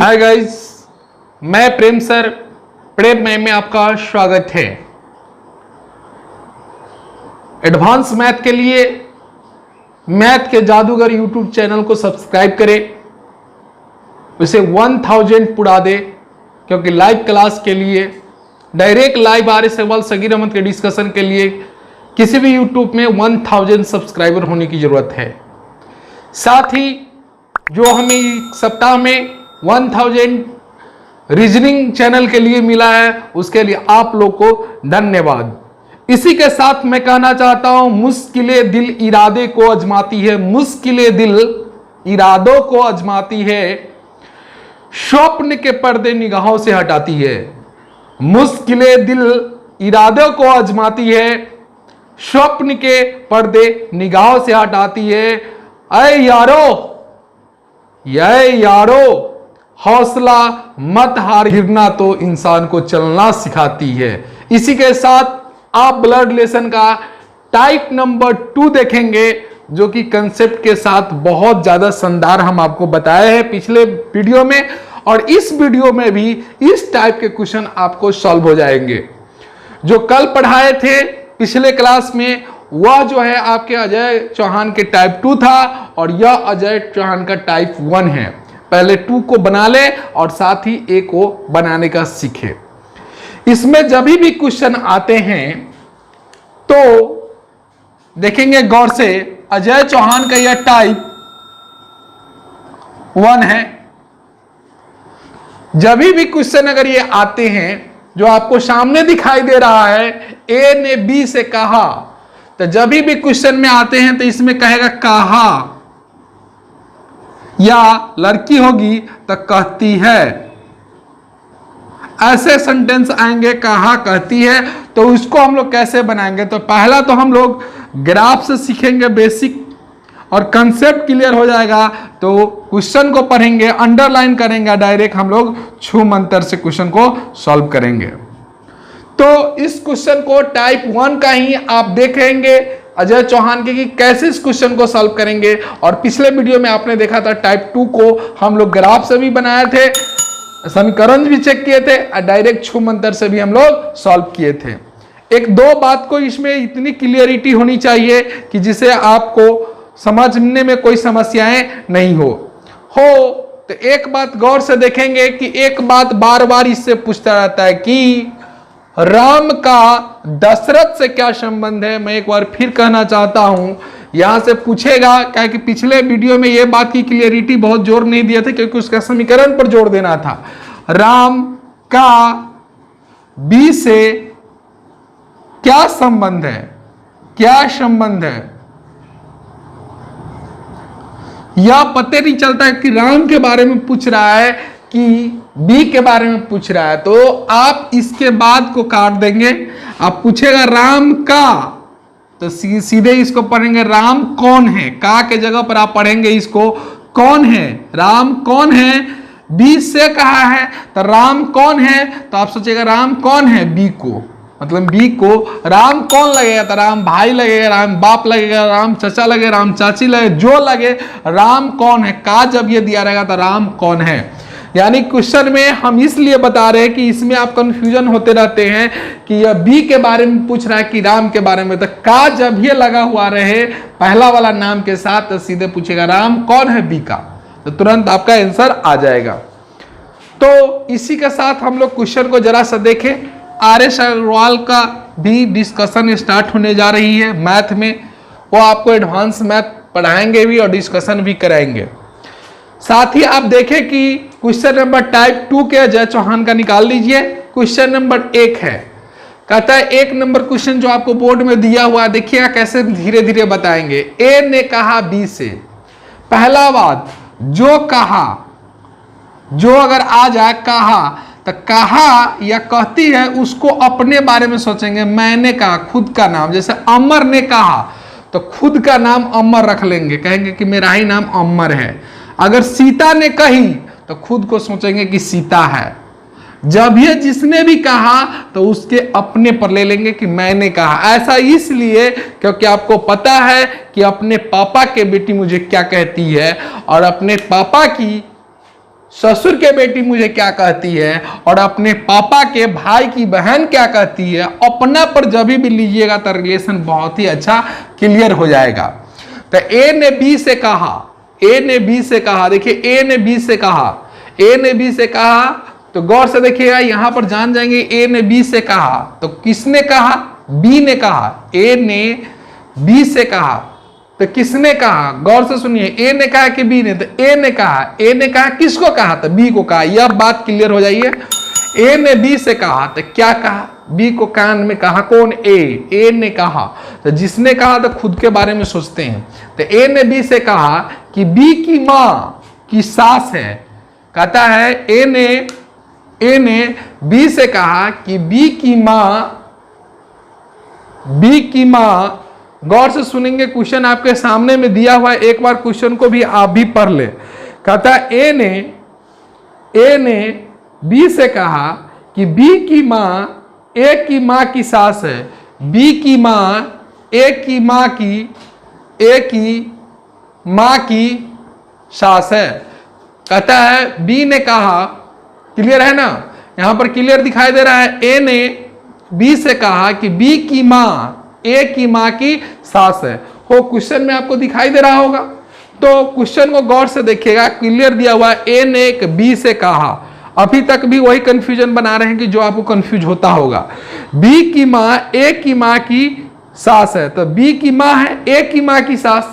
Hi guys, मैं प्रेम sir प्रेम में आपका स्वागत है। एडवांस मैथ के लिए मैथ के जादूगर यूट्यूब चैनल को सब्सक्राइब करें, उसे 1000 पुड़ा दे, क्योंकि लाइव क्लास के लिए डायरेक्ट लाइव आ रहे सवाल सगीर अहमद के डिस्कशन के लिए किसी भी यूट्यूब में 1000 सब्सक्राइबर होने की जरूरत है। साथ ही जो हमें सप्ताह में 1000 रीजनिंग चैनल के लिए मिला है, उसके लिए आप लोग को धन्यवाद। इसी के साथ मैं कहना चाहता हूं, मुश्किले दिल इरादे को अजमाती है, मुश्किले दिल इरादों को अजमाती है, स्वप्न के पर्दे निगाहों से हटाती है। मुश्किले दिल इरादों को अजमाती है, स्वप्न के पर्दे निगाहों से हटाती है। ऐ यारो हौसला मत हार, गिरना तो इंसान को चलना सिखाती है। इसी के साथ आप ब्लड रिलेशन का टाइप नंबर 2 देखेंगे, जो कि कंसेप्ट के साथ बहुत ज्यादा शानदार हम आपको बताए हैं पिछले वीडियो में, और इस वीडियो में भी इस टाइप के क्वेश्चन आपको सॉल्व हो जाएंगे। जो कल पढ़ाए थे पिछले क्लास में, वह जो है आपके अजय चौहान के टाइप 2 था, और यह अजय चौहान का टाइप 1 है। पहले 2 को बना ले और साथ ही A को बनाने का सीखे। इसमें जब भी क्वेश्चन आते हैं तो देखेंगे गौर से, अजय चौहान का यह टाइप 1 है। जब भी क्वेश्चन अगर ये आते हैं जो आपको सामने दिखाई दे रहा है, A ने B से कहा, तो जब भी क्वेश्चन में आते हैं तो इसमें कहेगा कहा, या लड़की होगी तो कहती है। ऐसे सेंटेंस आएंगे कहा कहती है, तो उसको हम लोग कैसे बनाएंगे? तो पहला तो हम लोग ग्राफ से सीखेंगे बेसिक, और कंसेप्ट क्लियर हो जाएगा तो क्वेश्चन को पढ़ेंगे, अंडरलाइन करेंगे, डायरेक्ट हम लोग छू मंतर से क्वेश्चन को सॉल्व करेंगे। तो इस क्वेश्चन को टाइप 1 का ही आप देखेंगे अजय चौहान के कि कैसे इस क्वेश्चन को सॉल्व करेंगे। और पिछले वीडियो में आपने देखा था टाइप 2 को हम लोग ग्राफ से भी बनाए थे, समीकरण भी चेक किए थे, और डायरेक्ट छू मंतर से भी हम लोग सॉल्व किए थे। एक दो बात को इसमें इतनी क्लियरिटी होनी चाहिए कि जिसे आपको समझने में कोई समस्याएं नहीं हो। तो एक बात गौर से देखेंगे कि एक बात बार बार इससे पूछता रहता है कि राम का दशरथ से क्या संबंध है। मैं एक बार फिर कहना चाहता हूं, यहां से पूछेगा, क्या कि पिछले वीडियो में यह बात की क्लियरिटी बहुत जोर नहीं दिया था, क्योंकि उसका समीकरण पर जोर देना था। राम का बी से क्या संबंध है, क्या संबंध है, यह पता नहीं चलता है कि राम के बारे में पूछ रहा है कि बी के बारे में पूछ रहा है। तो आप इसके बाद को काट देंगे, आप पूछेगा राम का, तो सीधे इसको पढ़ेंगे राम कौन है। का के जगह पर आप पढ़ेंगे इसको कौन है, राम कौन है। बी से कहा है तो राम कौन है, तो आप सोचेगा राम कौन है, बी को, मतलब बी को राम कौन लगेगा, तो राम भाई लगेगा, राम बाप लगेगा, राम चाचा लगेगा, राम चाची लगे, जो लगे, राम कौन है। का जब ये दिया रहेगा तो राम कौन है। यानी क्वेश्चन में हम इसलिए बता रहे हैं कि इसमें आप कंफ्यूजन होते रहते हैं कि यह बी के बारे में पूछ रहा है कि राम के बारे में। तो का जब ये लगा हुआ रहे पहला वाला नाम के साथ, तो सीधे पूछेगा राम कौन है, बी का, तो तुरंत आपका आंसर आ जाएगा। तो इसी के साथ हम लोग क्वेश्चन को जरा सा देखें। आर.एस. अग्रवाल का भी डिस्कशन स्टार्ट होने जा रही है मैथ में, वो आपको एडवांस मैथ पढ़ाएंगे भी और डिस्कशन भी कराएंगे। साथ ही आप देखें कि क्वेश्चन नंबर टाइप 2 के अजय चौहान का निकाल लीजिए। क्वेश्चन नंबर 1 है, कहता है 1 नंबर क्वेश्चन जो आपको बोर्ड में दिया हुआ है, देखिएगा कैसे धीरे धीरे बताएंगे। ए ने कहा बी से, पहला बात जो कहा, जो अगर आ जाए कहा, तो कहा या कहती है उसको अपने बारे में सोचेंगे। मैंने कहा, खुद का नाम, जैसे अमर ने कहा तो खुद का नाम अमर रख लेंगे, कहेंगे कि मेरा ही नाम अमर है। अगर सीता ने कही तो खुद को सोचेंगे कि सीता है। जब ये जिसने भी कहा तो उसके अपने पर ले लेंगे कि मैंने कहा। ऐसा इसलिए क्योंकि आपको पता है कि अपने पापा के बेटी मुझे क्या कहती है, और अपने पापा की ससुर के बेटी मुझे क्या कहती है और अपने पापा के भाई की बहन क्या कहती है, अपना पर जब भी लीजिएगा तो रिलेशन बहुत ही अच्छा क्लियर हो जाएगा। तो ए ने बी से कहा, ए ने बी से कहा, देखिए ए ने बी से कहा, ए ने बी से कहा, तो गौर से देखिएगा यहां पर जान जाएंगे ए ने बी से कहा, तो किसने कहा, बी ने कहा, ए ने बी से कहा, तो किसने कहा, गौर से सुनिए, ए ने कहा कि बी ने, तो ए ने कहा, ए ने कहा किसको कहा, तो बी को कहा, यह बात क्लियर हो जाइए। ए ने बी से कहा, तो क्या कहा, बी को कान में कहा, कौन, ए ने कहा, तो जिसने कहा तो खुद के बारे में सोचते हैं। तो ए ने बी से कहा कि बी की माँ की सास है, कहता है ए ने बी से कहा कि बी की माँ, गौर से सुनेंगे, क्वेश्चन आपके सामने में दिया हुआ है, एक बार क्वेश्चन को भी आप भी पढ़ ले। कहता है ए ने बी से कहा कि बी की माँ ए की माँ की सास है, बी की माँ ए की माँ की सास है। कहता है बी ने कहा, क्लियर है ना, यहां पर क्लियर दिखाई दे रहा है, ए ने बी से कहा कि बी की माँ ए की माँ की सास है। हो क्वेश्चन में आपको दिखाई दे रहा होगा, तो क्वेश्चन को गौर से देखिएगा, क्लियर दिया हुआ है, ए ने एक बी से कहा, अभी तक भी वही कंफ्यूजन बना रहे हैं कि जो आपको कंफ्यूज होता होगा। बी की माँ ए की माँ की सास है, तो बी की माँ है ए की माँ की सास,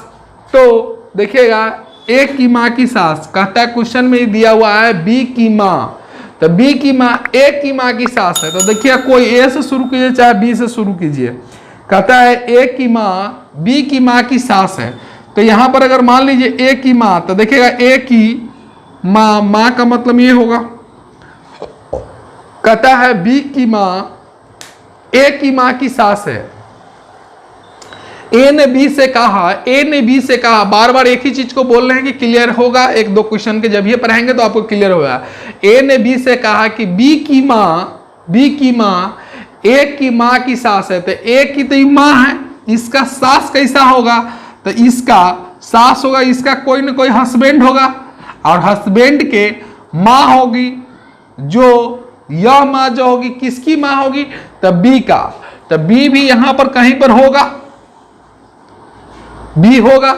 तो देखिएगा ए की माँ की सास, कहता है क्वेश्चन में दिया हुआ है बी की माँ, तो बी की माँ ए की माँ की सास है, तो देखिए कोई ए से शुरू कीजिए चाहे बी से शुरू कीजिए। कहता है ए की माँ बी की माँ की सास है, तो यहां पर अगर मान लीजिए ए की माँ, तो देखिएगा ए की माँ का मतलब ये होगा, कहता है बी की माँ ए की माँ की सास है। ए ने बी से कहा, बार बार एक ही चीज को बोल रहे हैं कि क्लियर होगा, एक दो क्वेश्चन के जब ये पढ़ाएंगे तो आपको क्लियर होगा। ए ने बी से कहा कि बी की माँ ए की माँ की सास है, तो ए की तो माँ है, इसका सास कैसा होगा, तो इसका सास होगा, इसका कोई ना कोई हस्बैंड होगा, और हस्बैंड के माँ होगी, जो यह माँ जो होगी किसकी माँ होगी, तो बी का, तो बी भी यहां पर कहीं पर होगा, बी होगा,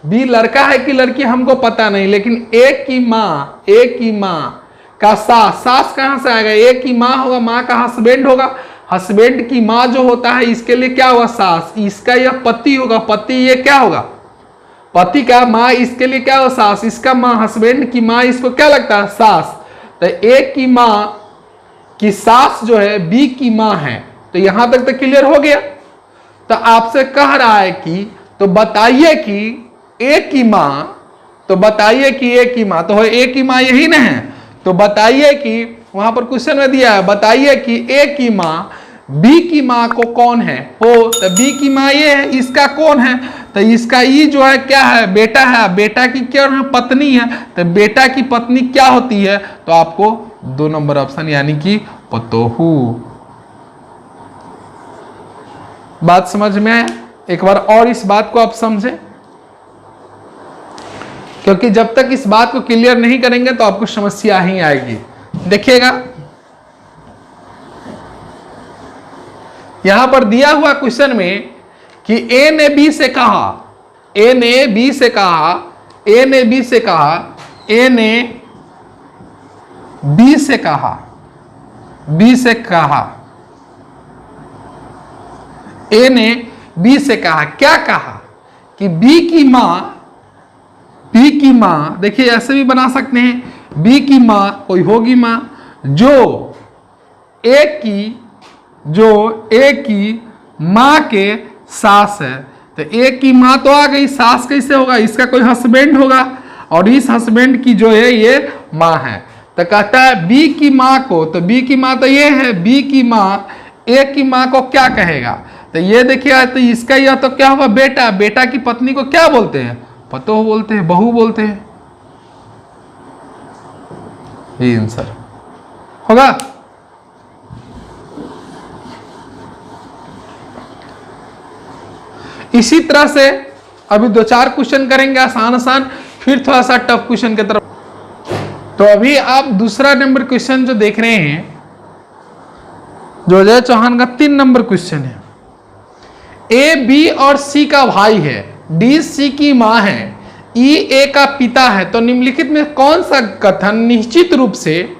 बी लड़का है कि लड़की हमको पता नहीं, लेकिन ए की माँ का सास कहां से आएगा, ए की माँ होगा, माँ का हस्बैंड होगा, हस्बैंड की माँ जो होता है इसके लिए क्या हुआ, सास, इसका यह पति होगा, पति ये क्या होगा, पति का माँ, इसके लिए क्या हुआ, सास, इसका माँ, हस्बैंड की माँ, इसको क्या लगता है, सास, तो ए की माँ की सास जो है बी की माँ है, तो यहां तक तो क्लियर हो गया। तो आपसे कह रहा है कि तो बताइए कि ए की माँ, तो बताइए कि ए की माँ, तो ए की माँ यही ना है, तो बताइए कि वहां पर क्वेश्चन में दिया है, बताइए कि ए की माँ बी की माँ को कौन है, हो, तो बी की माँ ये है, इसका कौन है, तो इसका ई जो है क्या है, बेटा है, बेटा की क्या है, पत्नी है, तो बेटा की पत्नी क्या होती है, तो आपको 2 नंबर ऑप्शन यानी कि पतोहू। बात समझ में आया, एक बार और इस बात को आप समझे, क्योंकि जब तक इस बात को क्लियर नहीं करेंगे तो आपको समस्या ही आएगी। देखिएगा यहां पर दिया हुआ क्वेश्चन में कि ए ने बी से कहा, ए ने बी से कहा, ए ने बी से कहा, ए ने बी से कहा, बी से कहा, ए ने बी से कहा, क्या कहा कि बी की मां, देखिए ऐसे भी बना सकते हैं, बी की मां कोई होगी मां जो ए की मां के सास है, तो ए की मां तो आ गई, सास कैसे होगा, इसका कोई हस्बैंड होगा, और इस हस्बैंड की जो है ये मां है, तो कहता है बी की मां को, तो बी की मां तो ये है, बी की मां ए की मां को क्या कहेगा, तो ये देखिए, तो इसका यह तो क्या होगा, बेटा, बेटा की पत्नी को क्या बोलते हैं, पतोह बोलते हैं, बहू बोलते हैं, ये आंसर होगा। इसी तरह से अभी 2-4 क्वेश्चन करेंगे आसान, फिर थोड़ा सा टफ क्वेश्चन की तरफ। तो अभी आप दूसरा नंबर क्वेश्चन जो देख रहे हैं, जो अजय चौहान का 3 नंबर क्वेश्चन है। ए बी और सी का भाई है, डी सी की मां है, ई ए का पिता है, तो निम्नलिखित में कौन सा कथन निश्चित रूप से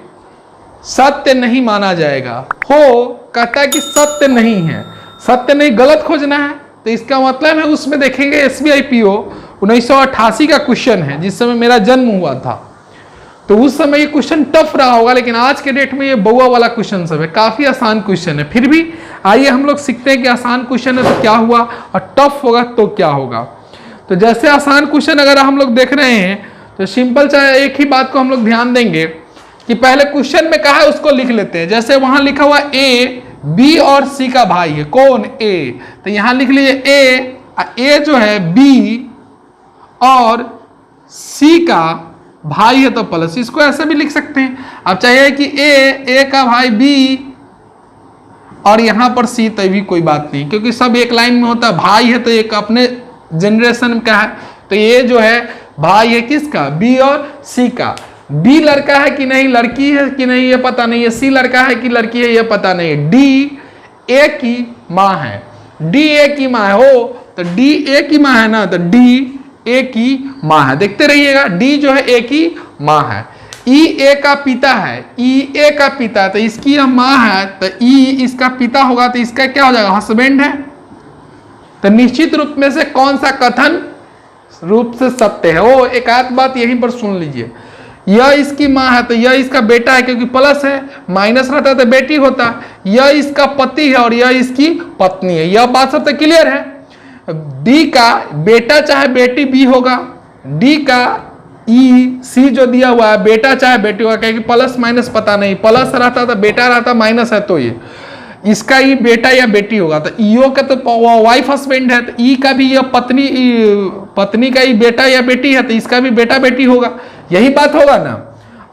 सत्य नहीं माना जाएगा? हो कहता है कि सत्य नहीं है, सत्य नहीं, गलत खोजना है। तो इसका मतलब है उसमें देखेंगे SBI PO 1988 का क्वेश्चन है, जिस समय मेरा जन्म हुआ था। तो उस समय ये क्वेश्चन टफ रहा होगा, लेकिन आज के डेट में ये बउआ वाला क्वेश्चन सब है, काफी आसान क्वेश्चन है। फिर भी आइए हम लोग सीखते हैं कि आसान क्वेश्चन है तो क्या हुआ और टफ होगा तो क्या होगा। तो जैसे आसान क्वेश्चन अगर हम लोग देख रहे हैं तो सिंपल चाहे एक ही बात को हम लोग ध्यान देंगे कि पहले क्वेश्चन में कहा है उसको लिख लेते हैं। जैसे वहां लिखा हुआ ए बी और सी का भाई है, कौन? ए। तो यहां लिख लीजिए ए जो है बी और सी का भाई है तो प्लस, इसको ऐसे भी लिख सकते हैं। अब चाहिए कि ए का भाई बी और यहां पर सी, तो भी कोई बात नहीं, क्योंकि सब एक लाइन में होता है। भाई है तो एक अपने जनरेशन का है, तो ये जो है भाई है किसका? बी और सी का। बी लड़का है कि नहीं, लड़की है कि नहीं, ये पता नहीं है। सी लड़का है कि लड़की है, ये पता नहीं है। डी ए की माँ है, डी ए की माँ है, हो तो डी ए की माँ है ना, तो डी ए की माँ है। देखते रहिएगा, डी जो है ए की माँ है। ई ए का पिता है, ई ए का पिता, तो इसकी यह माँ है, तो ई इसका पिता होगा, तो इसका क्या हो जाएगा? हस्बैंड है। तो निश्चित रूप में से कौन सा कथन रूप से सत्य है? वो एक आध बात यहीं पर सुन लीजिए, यह इसकी माँ है तो यह इसका बेटा है, क्योंकि प्लस है, माइनस रहता तो बेटी होता। यह इसका पति है और यह इसकी पत्नी है। यह बात सब तो क्लियर है। डी का बेटा चाहे बेटी बी होगा, डी का ई सी जो दिया हुआ है बेटा चाहे बेटी होगा, क्योंकि प्लस माइनस पता नहीं, प्लस रहता तो बेटा रहता, माइनस है तो ये इसका ई बेटा या बेटी होगा। तो ईओ का तो वाइफ हस्बैंड है, तो ई का भी यह पत्नी का ई बेटा या बेटी है, तो इसका भी बेटा बेटी होगा। यही बात होगा ना।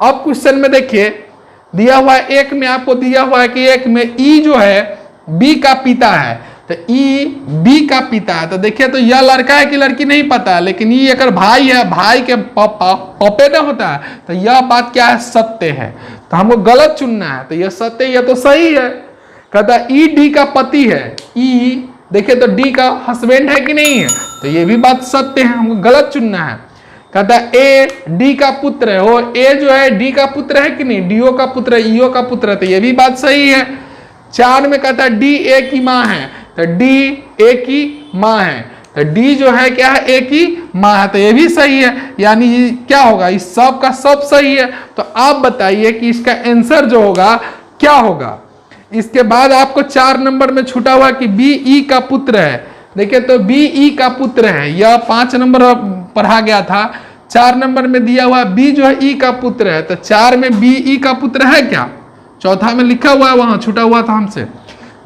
अब क्वेश्चन में देखिए दिया हुआ है, एक में आपको दिया हुआ है कि एक में ई जो है बी का पिता है, तो ई बी का पिता है। तो देखिए तो यह लड़का है कि लड़की नहीं पता है, लेकिन ई अगर भाई है, भाई के पपे ना होता है, तो यह बात क्या है? सत्य है। तो हमको गलत चुनना है, तो यह सत्य, यह तो सही है। कहता ई डी का पति है, ई देखिए तो डी का हस्बैंड है कि नहीं है, तो ये भी बात सत्य है, हमको गलत चुनना है। कहता ए डी का पुत्र है, हो ए जो है डी का पुत्र है कि नहीं, डीओ का पुत्र है, ईओ का पुत्र है, तो ये भी बात सही है। 4 में कहता है डी ए की माँ है, तो डी ए की माँ है, तो डी जो है क्या है? ए की माँ है, तो ये भी सही है। यानी क्या होगा? इस सब का सब सही है। तो आप बताइए कि इसका आंसर जो होगा क्या होगा? इसके बाद आपको 4 नंबर में छूटा हुआ कि बी ई का पुत्र है। देखिए तो बी ई का पुत्र है, यह 5 नंबर पढ़ा गया था। 4 नंबर में दिया हुआ बी जो है ई का पुत्र है, तो 4 में बी ई का पुत्र है क्या? चौथा में लिखा हुआ है, वहां छूटा हुआ था हमसे,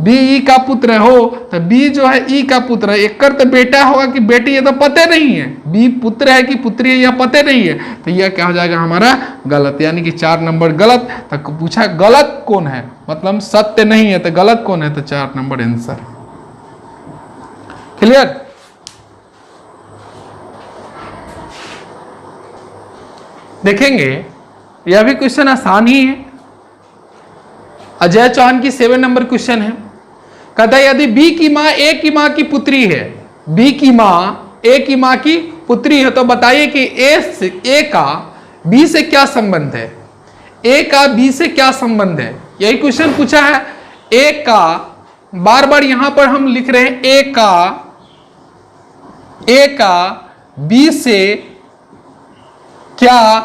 बी ई का पुत्र है, हो तो बी जो है ई का पुत्र है। एक तो बेटा होगा कि बेटी, ये तो पते नहीं है। बी पुत्र है कि पुत्री है, यह पते नहीं है, तो यह क्या हो जाएगा हमारा? गलत। यानी कि 4 नंबर गलत। तो पूछा गलत कौन है, मतलब सत्य नहीं है, तो गलत कौन है? तो 4 नंबर आंसर। क्लियर? देखेंगे यह भी क्वेश्चन आसान ही है। अजय चौहान की 7 नंबर क्वेश्चन है। कहता है यदि बी की मां ए की मां की पुत्री है, बी की मां ए की मां की पुत्री है, तो बताइए कि ए का बी से क्या संबंध है? ए का बी से क्या संबंध है? यही क्वेश्चन पूछा है। ए का बार बार यहां पर हम लिख रहे हैं, ए का बी से क्या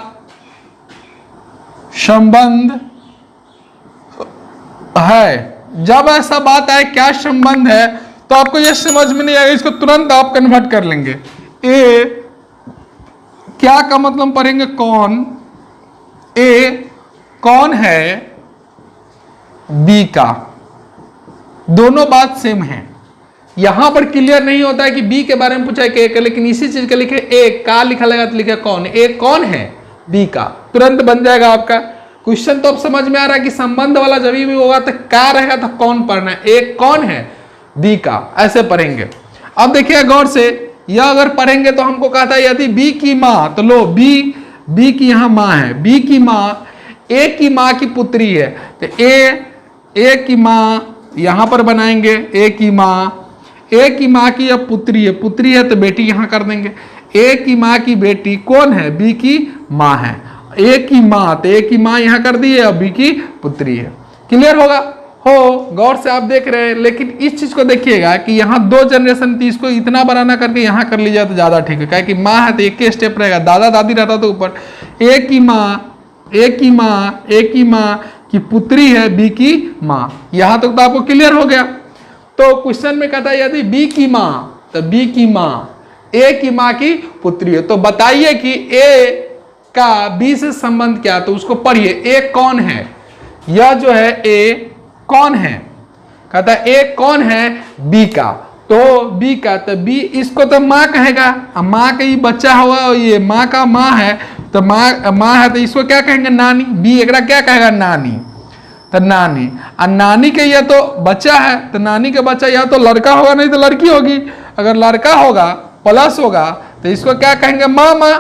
संबंध है? जब ऐसा बात आए क्या संबंध है, तो आपको यह समझ में नहीं आएगा, इसको तुरंत आप कन्वर्ट कर लेंगे। ए क्या का मतलब पढ़ेंगे कौन, ए कौन है बी का। दोनों बात सेम है। यहां पर क्लियर नहीं होता है कि बी के बारे में पूछा है कि ए का, लेकिन इसी चीज का लिखे ए का लिखा लगा तो लिखे कौन, ए कौन है बी का, तुरंत बन जाएगा आपका क्वेश्चन। तो अब समझ में आ रहा है कि संबंध वाला जब भी होगा तो क्या रहेगा, तो कौन पढ़ना है, ए कौन है बी का, ऐसे पढ़ेंगे। अब देखिए गौर से, यह अगर पढ़ेंगे तो हमको कहा था यदि बी की मां, तो लो बी बी की यहाँ माँ है, बी की माँ ए की माँ की पुत्री है, तो ए की माँ यहां पर बनाएंगे, ए की माँ की अब पुत्री है तो बेटी यहां कर देंगे। ए की माँ की बेटी कौन है? बी की माँ है। ए की माँ, तो ए की माँ यहां कर दी है, अब बी की पुत्री है। क्लियर होगा? हो, गौर से आप देख रहे हैं। लेकिन इस चीज को देखिएगा कि यहाँ 2 जनरेशन थी, इसको इतना बड़ा ना करके यहाँ कर लीजिए तो ज्यादा ठीक है। क्या कि माँ है तो एक ही स्टेप रहेगा, दादा दादी रहता तो ऊपर। ए की माँ की पुत्री है बी की माँ। यहां तक तो आपको क्लियर हो गया। तो क्वेश्चन में कहता है यदि बी की माँ, तो बी की माँ ए की माँ की पुत्री है, तो बताइए कि ए का बी से संबंध क्या? तो उसको पढ़िए, ए कौन है? यह जो है ए कौन है? कहता है ए कौन है? बी का। तो बी का, तो बी इसको तो माँ कहेगा, माँ का ही बच्चा होगा, ये माँ का माँ है, तो माँ है तो इसको क्या कहेंगे? नानी। बी एकरा क्या कहेगा? नानी। तो नानी, और नानी के ये तो बच्चा है, तो नानी का बच्चा या तो लड़का होगा नहीं तो लड़की होगी। अगर लड़का होगा प्लस होगा तो इसको क्या कहेंगे? मामा।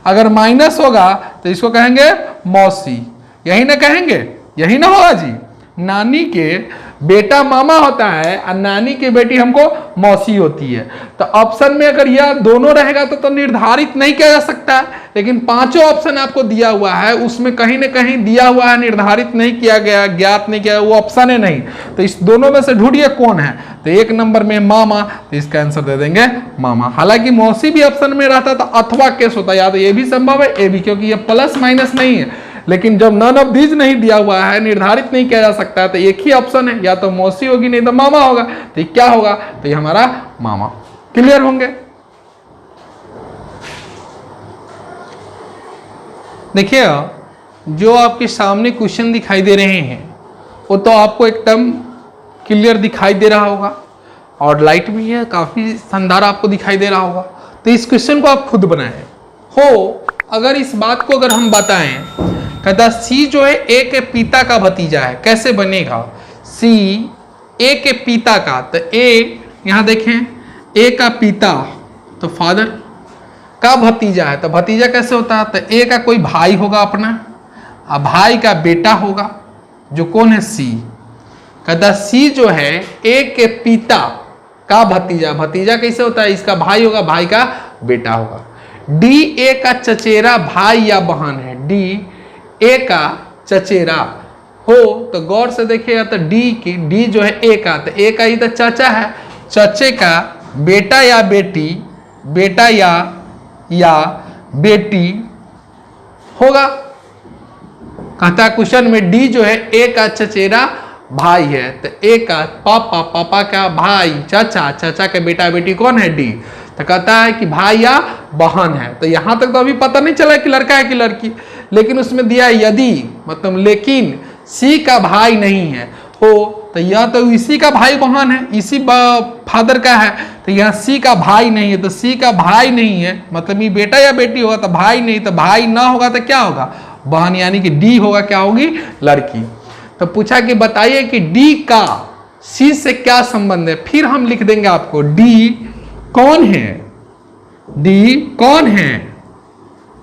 अगर माइनस होगा तो इसको कहेंगे मौसी। यही ना कहेंगे? यही ना होगा जी। नानी के बेटा मामा होता है और नानी की बेटी हमको मौसी होती है। तो ऑप्शन में अगर यह दोनों रहेगा तो निर्धारित नहीं किया जा सकता। लेकिन 5 ऑप्शन आपको दिया हुआ है, उसमें कहीं ना कहीं दिया हुआ है, निर्धारित नहीं किया गया, ज्ञात नहीं किया, वो ऑप्शन है नहीं। तो इस दोनों में से ढूंढिए कौन है। तो 1 नंबर में मामा, तो इसका आंसर दे देंगे मामा। हालांकि मौसी भी ऑप्शन में रहता तो अथवा केस होता, या तो ये भी संभव है, ये भी, क्योंकि ये प्लस माइनस नहीं है। लेकिन जब नन ऑफ दीज नहीं दिया हुआ है, निर्धारित नहीं किया जा सकता, तो एक ही ऑप्शन है, या तो मौसी होगी नहीं तो मामा होगा। तो क्या होगा? तो ये हमारा मामा। क्लियर होंगे? देखिए, जो आपके सामने क्वेश्चन दिखाई दे रहे हैं वो तो आपको एकदम क्लियर दिखाई दे रहा होगा, और लाइट भी है, काफी शानदार आपको दिखाई दे रहा होगा। तो इस क्वेश्चन को आप खुद बनाएं। हो, अगर इस बात को अगर हम बताएं, कहता सी जो है ए के पिता का भतीजा है, कैसे बनेगा? सी ए के पिता का, तो ए यहां देखें, ए का पिता तो फादर का भतीजा है, तो भतीजा कैसे होता है? तो ए का कोई भाई होगा अपना, और भाई का बेटा होगा, जो कौन है? सी। कहता सी जो है ए के पिता का भतीजा, भतीजा कैसे होता है? इसका भाई होगा, भाई का बेटा होगा। डी ए का चचेरा भाई या बहन है, डी ए का चचेरा हो, तो गौर से देखिएगा तो डी जो है ए का, तो ए का ही तो चाचा है, चचे का बेटा या बेटी, बेटा या बेटी होगा। कहता है क्वेश्चन में डी जो है ए का चचेरा भाई है, तो ए का पापा का भाई, चाचा के बेटा बेटी कौन है? डी। तो कहता है कि भाई या बहन है। तो यहां तक तो अभी पता नहीं चला कि लड़का है कि लड़की, लेकिन उसमें दिया यदि, मतलब लेकिन सी का भाई नहीं है हो, तो यह तो इसी का भाई बहन है, इसी फादर का है, तो यहाँ सी का भाई नहीं है। तो सी का भाई नहीं है मतलब ये बेटा या बेटी होगा, तो भाई नहीं, तो भाई ना होगा तो क्या होगा? बहन, यानी कि डी होगा, क्या होगी? लड़की। तो पूछा कि बताइए कि डी का सी से क्या संबंध है। फिर हम लिख देंगे आपको डी कौन है, डी कौन है,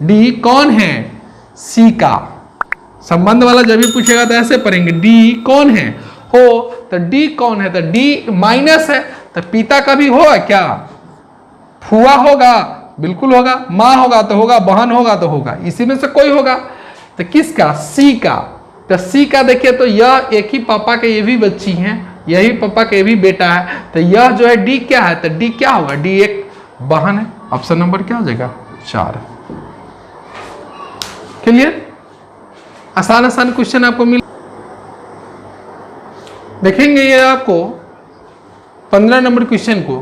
डी कौन है? सी का। संबंध वाला जब भी पूछेगा तो ऐसे पढ़ेंगे, डी कौन है हो, तो डी कौन है? तो डी माइनस है, तो पिता का भी होगा क्या? फुआ होगा, बिल्कुल होगा, माँ होगा तो होगा, बहन होगा तो होगा, इसी में से कोई होगा। तो किसका? सी का। तो सी का देखिए तो यह एक ही पापा के ये भी बच्ची हैं, यही पापा के भी बेटा है, तो यह जो है डी क्या है? तो डी क्या होगा? डी एक बहन है। ऑप्शन नंबर क्या हो जाएगा? 4। क्लियर? आसान क्वेश्चन आपको मिल देखेंगे ये आपको 15 नंबर क्वेश्चन को।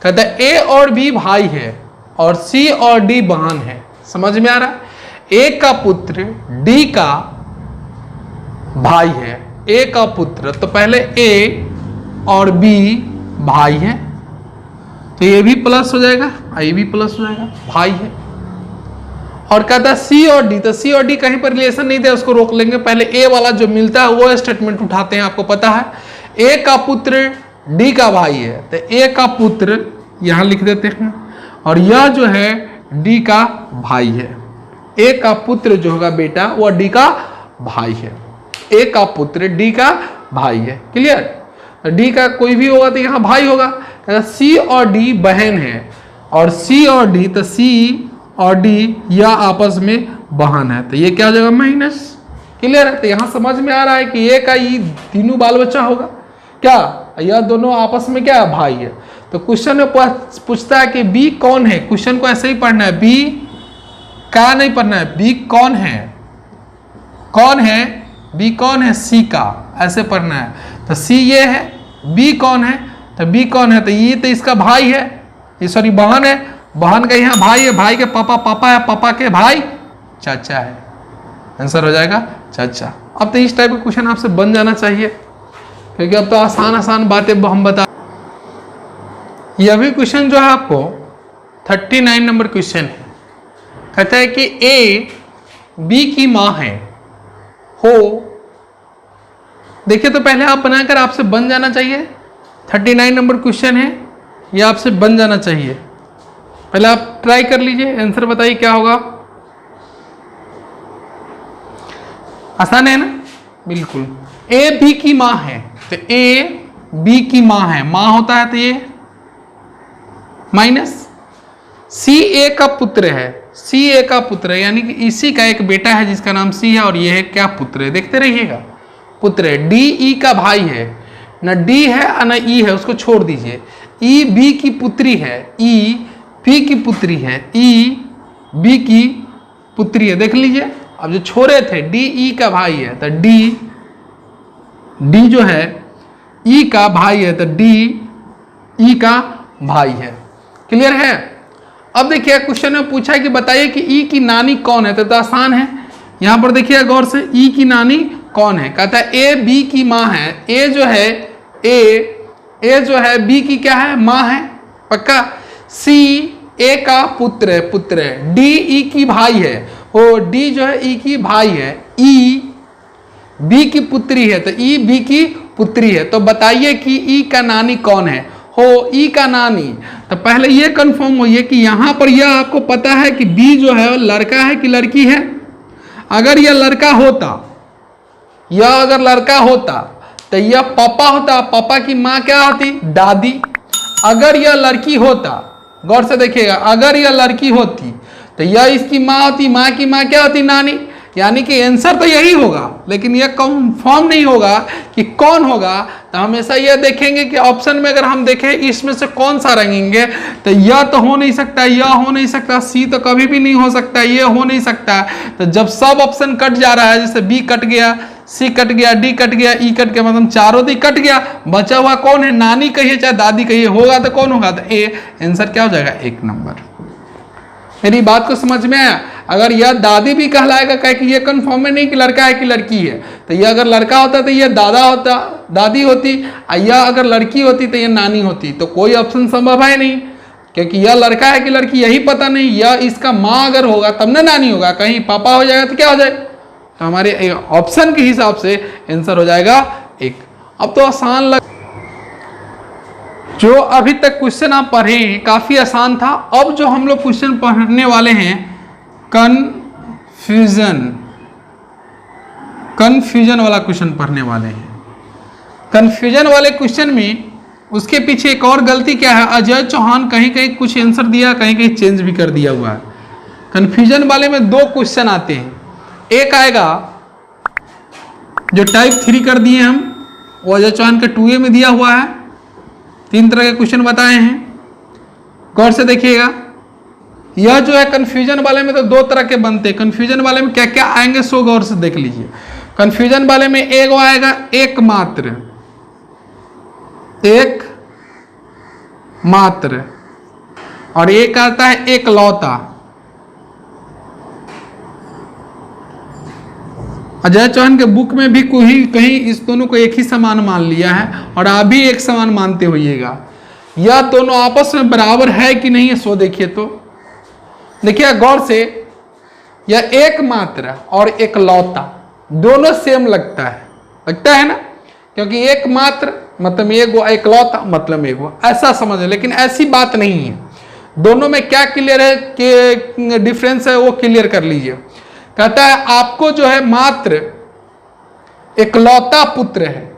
कहता है ए और बी भाई है और सी और डी बहन है। समझ में आ रहा है? ए का पुत्र डी का भाई है, ए का पुत्र, तो पहले ए और बी भाई है, तो ये भी प्लस हो जाएगा, ये भी प्लस हो जाएगा, भाई है। और कहता है सी और डी, तो सी और डी कहीं पर रिलेशन नहीं दिया, उसको रोक लेंगे। पहले ए वाला जो मिलता है वो स्टेटमेंट उठाते हैं, आपको पता है ए का पुत्र डी का भाई है, तो ए का पुत्र यहां लिख देते हैं, और यह जो है डी का भाई है। ए का पुत्र जो होगा बेटा वो डी का भाई है। ए का पुत्र डी का भाई है। क्लियर? डी का कोई भी होगा तो यहाँ भाई होगा। सी और डी बहन है और सी और डी, तो सी और डी या आपस में बहन है, तो ये क्या हो जाएगा माइनस। क्लियर है? तो यहाँ समझ में आ रहा है कि ए का ये तीनों बाल बच्चा होगा क्या, यह दोनों आपस में क्या है, भाई है। तो क्वेश्चन में पूछता है कि बी कौन है। क्वेश्चन को ऐसे ही पढ़ना है, बी का नहीं पढ़ना है, बी कौन है, कौन है, बी कौन है, सी का, ऐसे पढ़ना है। तो सी ये है, बी कौन है, तो बी कौन है, तो ये तो इसका भाई है, ये सॉरी बहन है, बहन का यहाँ भाई है, भाई के पापा पापा है, पापा के भाई चाचा है। आंसर हो जाएगा चाचा। अब तो इस टाइप का क्वेश्चन आपसे बन जाना चाहिए, क्योंकि अब तो आसान आसान बातें हम बता। यह भी क्वेश्चन जो है आपको 39 नंबर क्वेश्चन है। कहता है कि ए बी की माँ है हो। देखिए तो पहले आप बनाकर आपसे बन जाना चाहिए। 39 नंबर क्वेश्चन है, यह आपसे बन जाना चाहिए। पहले आप ट्राई कर लीजिए, आंसर बताइए क्या होगा। आसान है ना, बिल्कुल। ए बी की माँ है, तो ए बी की माँ है, माँ होता है तो ये माइनस। सी ए का पुत्र है, सी ए का पुत्र है, यानी कि इसी का एक बेटा है जिसका नाम सी है, और ये है क्या, पुत्र है। देखते रहिएगा, पुत्र है। डी ई का भाई है, न डी है न ई है, उसको छोड़ दीजिए। ई बी की पुत्री है, ई बी की पुत्री है, ई बी की पुत्री है। देख लीजिए, अब जो छोरे थे डी ई का भाई है, तो डी डी जो है ई का भाई है, तो डी ई का भाई है। क्लियर है? अब देखिए क्वेश्चन में पूछा है कि बताइए कि ई की नानी कौन है, तो आसान है। यहां पर देखिए गौर से, ई की नानी कौन है। कहता है ए बी की माँ है। ए जो है ए जो है बी की क्या है, माँ है, पक्का। सी ए का पुत्र है, पुत्र है। डी ई की भाई है, ओ डी जो है ई की भाई है। ई बी की पुत्री है, तो ई बी की पुत्री है। तो बताइए कि ई का नानी कौन है, हो ई का नानी। तो पहले ये कंफर्म होइए कि यहां पर यह आपको पता है कि बी जो है लड़का है कि लड़की है। अगर यह लड़का होता, यह अगर लड़का होता तो यह पापा होता, पापा की माँ क्या होती, दादी। अगर यह लड़की होता, गौर से देखिएगा, अगर यह लड़की होती तो यह इसकी माँ होती, माँ की माँ क्या होती, नानी। यानी कि आंसर तो यही होगा, लेकिन यह कंफर्म नहीं होगा कि कौन होगा। तो हमेशा यह देखेंगे कि ऑप्शन में अगर हम देखें इसमें से कौन सा रंगेंगे, तो यह तो हो नहीं सकता, यह हो नहीं सकता, सी तो कभी भी नहीं हो सकता, यह हो नहीं सकता। तो जब सब ऑप्शन कट जा रहा है, जैसे बी कट गया, सी कट गया, डी कट गया, ई कट गया, मतलब चारों दी कट गया, बचा हुआ कौन है, नानी कहिए चाहे दादी कहिए, होगा तो कौन होगा, तो ए। आंसर क्या हो जाएगा, 1 नंबर। मेरी बात को समझ में आया? अगर यह दादी भी कहलाएगा, कह कि यह कंफर्म है नहीं कि लड़का है कि लड़की है। तो यह अगर लड़का होता तो यह दादा होता, दादी होती, यह अगर लड़की होती तो यह नानी होती। तो कोई ऑप्शन संभव है नहीं, क्योंकि यह लड़का है कि लड़की यही पता नहीं। यह इसका माँ अगर होगा तब ना नानी होगा, कहीं पापा हो जाएगा तो क्या हो जाए। तो हमारे ऑप्शन के हिसाब से आंसर हो जाएगा 1। अब तो आसान लग, जो अभी तक क्वेश्चन आप पढ़े हैं काफी आसान था। अब जो हम लोग क्वेश्चन पढ़ने वाले हैं कन्फ्यूजन वाला क्वेश्चन पढ़ने वाले हैं। कन्फ्यूजन वाले क्वेश्चन में उसके पीछे एक और गलती क्या है, अजय चौहान कहीं कहीं कुछ आंसर दिया, कहीं कहीं चेंज भी कर दिया हुआ है। कन्फ्यूजन वाले में 2 क्वेश्चन आते हैं। एक आएगा जो टाइप 3 कर दिए हम, वो अजय चौहान के 2A में दिया हुआ है। 3 तरह के क्वेश्चन बताए हैं, गौर से देखिएगा। यह जो है कंफ्यूजन वाले में तो 2 तरह के बनते हैं। कंफ्यूजन वाले में क्या क्या आएंगे सो गौर से देख लीजिए। कंफ्यूजन वाले में एक आएगा एकमात्र, एक मात्र, और एक आता है एकलौता। अजय चौहान के बुक में भी कोई कहीं इस दोनों को एक ही समान मान लिया है, और आप भी एक समान मानते होइएगा। यह दोनों आपस में बराबर है कि नहीं, सो देखिए। तो देखिए गौर से, यह एकमात्र और एकलौता दोनों सेम लगता है ना, क्योंकि एकमात्र मतलब एगो, एकलौता मतलब एगो, ऐसा समझ। लेकिन ऐसी बात नहीं है। दोनों में क्या क्लियर है कि डिफरेंस है वो क्लियर कर लीजिए। कहता है आपको जो है मात्र एकलौता पुत्र है।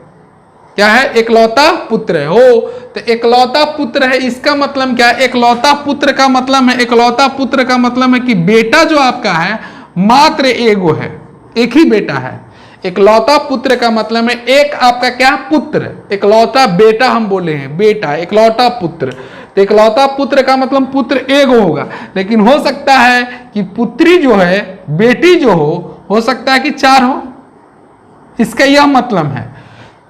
क्या है? एकलौता पुत्र है। हो तो एकलौता पुत्र है, इसका मतलब क्या है? एकलौता पुत्र का मतलब है, एकलौता पुत्र का मतलब है कि बेटा जो आपका है मात्र एगो है, एक ही बेटा है। एकलौता पुत्र का मतलब है एक आपका क्या? पुत्र। एकलौता बेटा हम बोले हैं, बेटा एकलौता पुत्र। तो एकलौता पुत्र का मतलब पुत्र एगो होगा, लेकिन हो सकता है कि पुत्री जो है, बेटी जो हो सकता है कि 4 हो। इसका यह मतलब है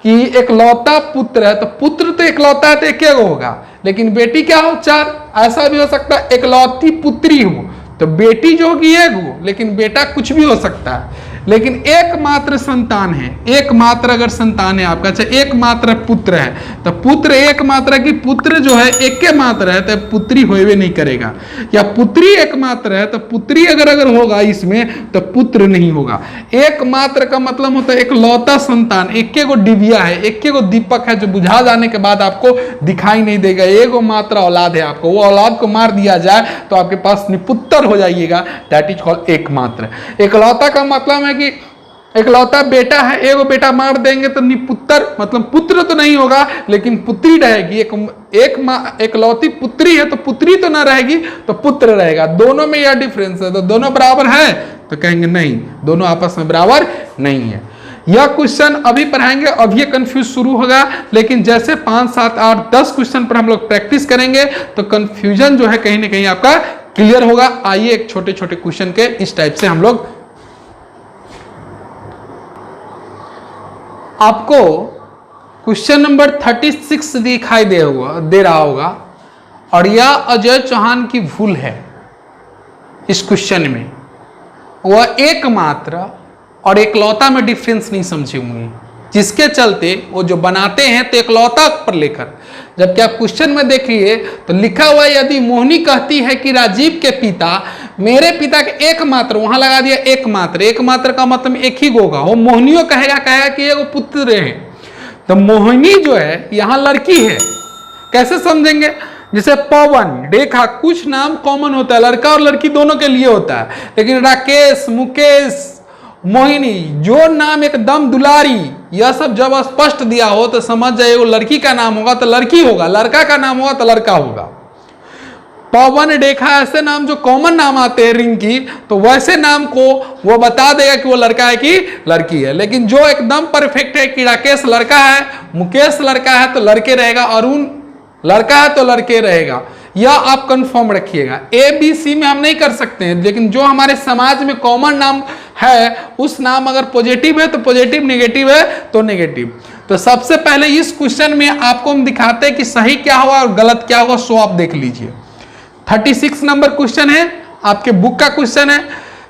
कि एकलौता पुत्र है, तो पुत्र तो एकलौता है तो एक होगा, लेकिन बेटी क्या हो? 4। ऐसा भी हो सकता है एकलौती पुत्री हो तो बेटी जो होगी एक हो, लेकिन बेटा कुछ भी हो सकता है। लेकिन एकमात्र संतान है, एकमात्र अगर संतान है आपका, अच्छा एकमात्र पुत्र है तो पुत्र एकमात्र की पुत्र जो है एक के मात्र है तो पुत्री होवे नहीं करेगा। या पुत्री एकमात्र है तो पुत्री अगर होगा इसमें तो पुत्र नहीं होगा। एकमात्र का मतलब होता है एकलौता संतान, एक गो डिबिया है, एक गो दीपक है जो बुझा जाने के बाद आपको दिखाई नहीं देगा। एगो मात्र औलाद है आपको, वो औलाद को मार दिया जाए तो आपके पास निपुत्र हो जाइएगा, दैट इज कॉल्ड एकमात्र। एकलौता का मतलब है कि एकलौता बेटा है, एगो बेटा मार देंगे तो निपुत्र, मतलब पुत्र तो नहीं होगा लेकिन पुत्री रहेगी। एकलौती पुत्री है तो पुत्री तो ना रहेगी तो पुत्र रहेगा। दोनों में यह डिफरेंस है। तो दोनों बराबर है तो कहेंगे नहीं, दोनों आपस में बराबर नहीं है। यह क्वेश्चन अभी पढ़ाएंगे, अभी ये कंफ्यूज शुरू होगा, लेकिन जैसे 5, 7, 8, 10 क्वेश्चन पर हम लोग प्रैक्टिस करेंगे तो कंफ्यूजन जो है कहीं ना कहीं आपका क्लियर होगा। आइए एक छोटे छोटे क्वेश्चन के इस टाइप से हम लोग, आपको क्वेश्चन नंबर 36 दिखाई दे रहा होगा, और यह अजय चौहान की भूल है इस क्वेश्चन में। वह एकमात्र और एकलौता में डिफरेंस नहीं समझे होंगे, जिसके चलते वो जो बनाते हैं तो एकलौता पर लेकर, जबकि आप क्वेश्चन में देखिए तो लिखा हुआ है यदि मोहिनी कहती है कि राजीव के पिता मेरे पिता के एकमात्र, वहां लगा दिया एकमात्र। एकमात्र का मतलब एक ही होगा, वो मोहिनियों कहेगा कि ये वो पुत्र है। तो मोहिनी जो है यहाँ लड़की है, कैसे समझेंगे? जैसे पवन, रेखा, कुछ नाम कॉमन होता है, लड़का और लड़की दोनों के लिए होता है, लेकिन राकेश, मुकेश, मोहिनी, जो नाम एकदम दुलारी, यह सब जब स्पष्ट दिया हो तो समझ जाइए वो लड़की का नाम होगा तो लड़की होगा, लड़का का नाम होगा तो लड़का होगा। पवन, रेखा ऐसे नाम जो कॉमन नाम आते हैं रिंकी, तो वैसे नाम को वो बता देगा कि वो लड़का है कि लड़की है। लेकिन जो एकदम परफेक्ट है कि राकेश लड़का है, मुकेश लड़का है तो लड़के रहेगा, अरुण लड़का है तो लड़के रहेगा, यह आप कंफर्म रखिएगा। ए बी सी में हम नहीं कर सकते हैं, लेकिन जो हमारे समाज में कॉमन नाम है उस नाम अगर पॉजिटिव है तो पॉजिटिव, नेगेटिव है तो नेगेटिव। तो सबसे पहले इस क्वेश्चन में आपको हम दिखाते हैं कि सही क्या हुआ और गलत क्या हुआ, सो आप देख लीजिए। 36 नंबर क्वेश्चन है, आपके बुक का क्वेश्चन है।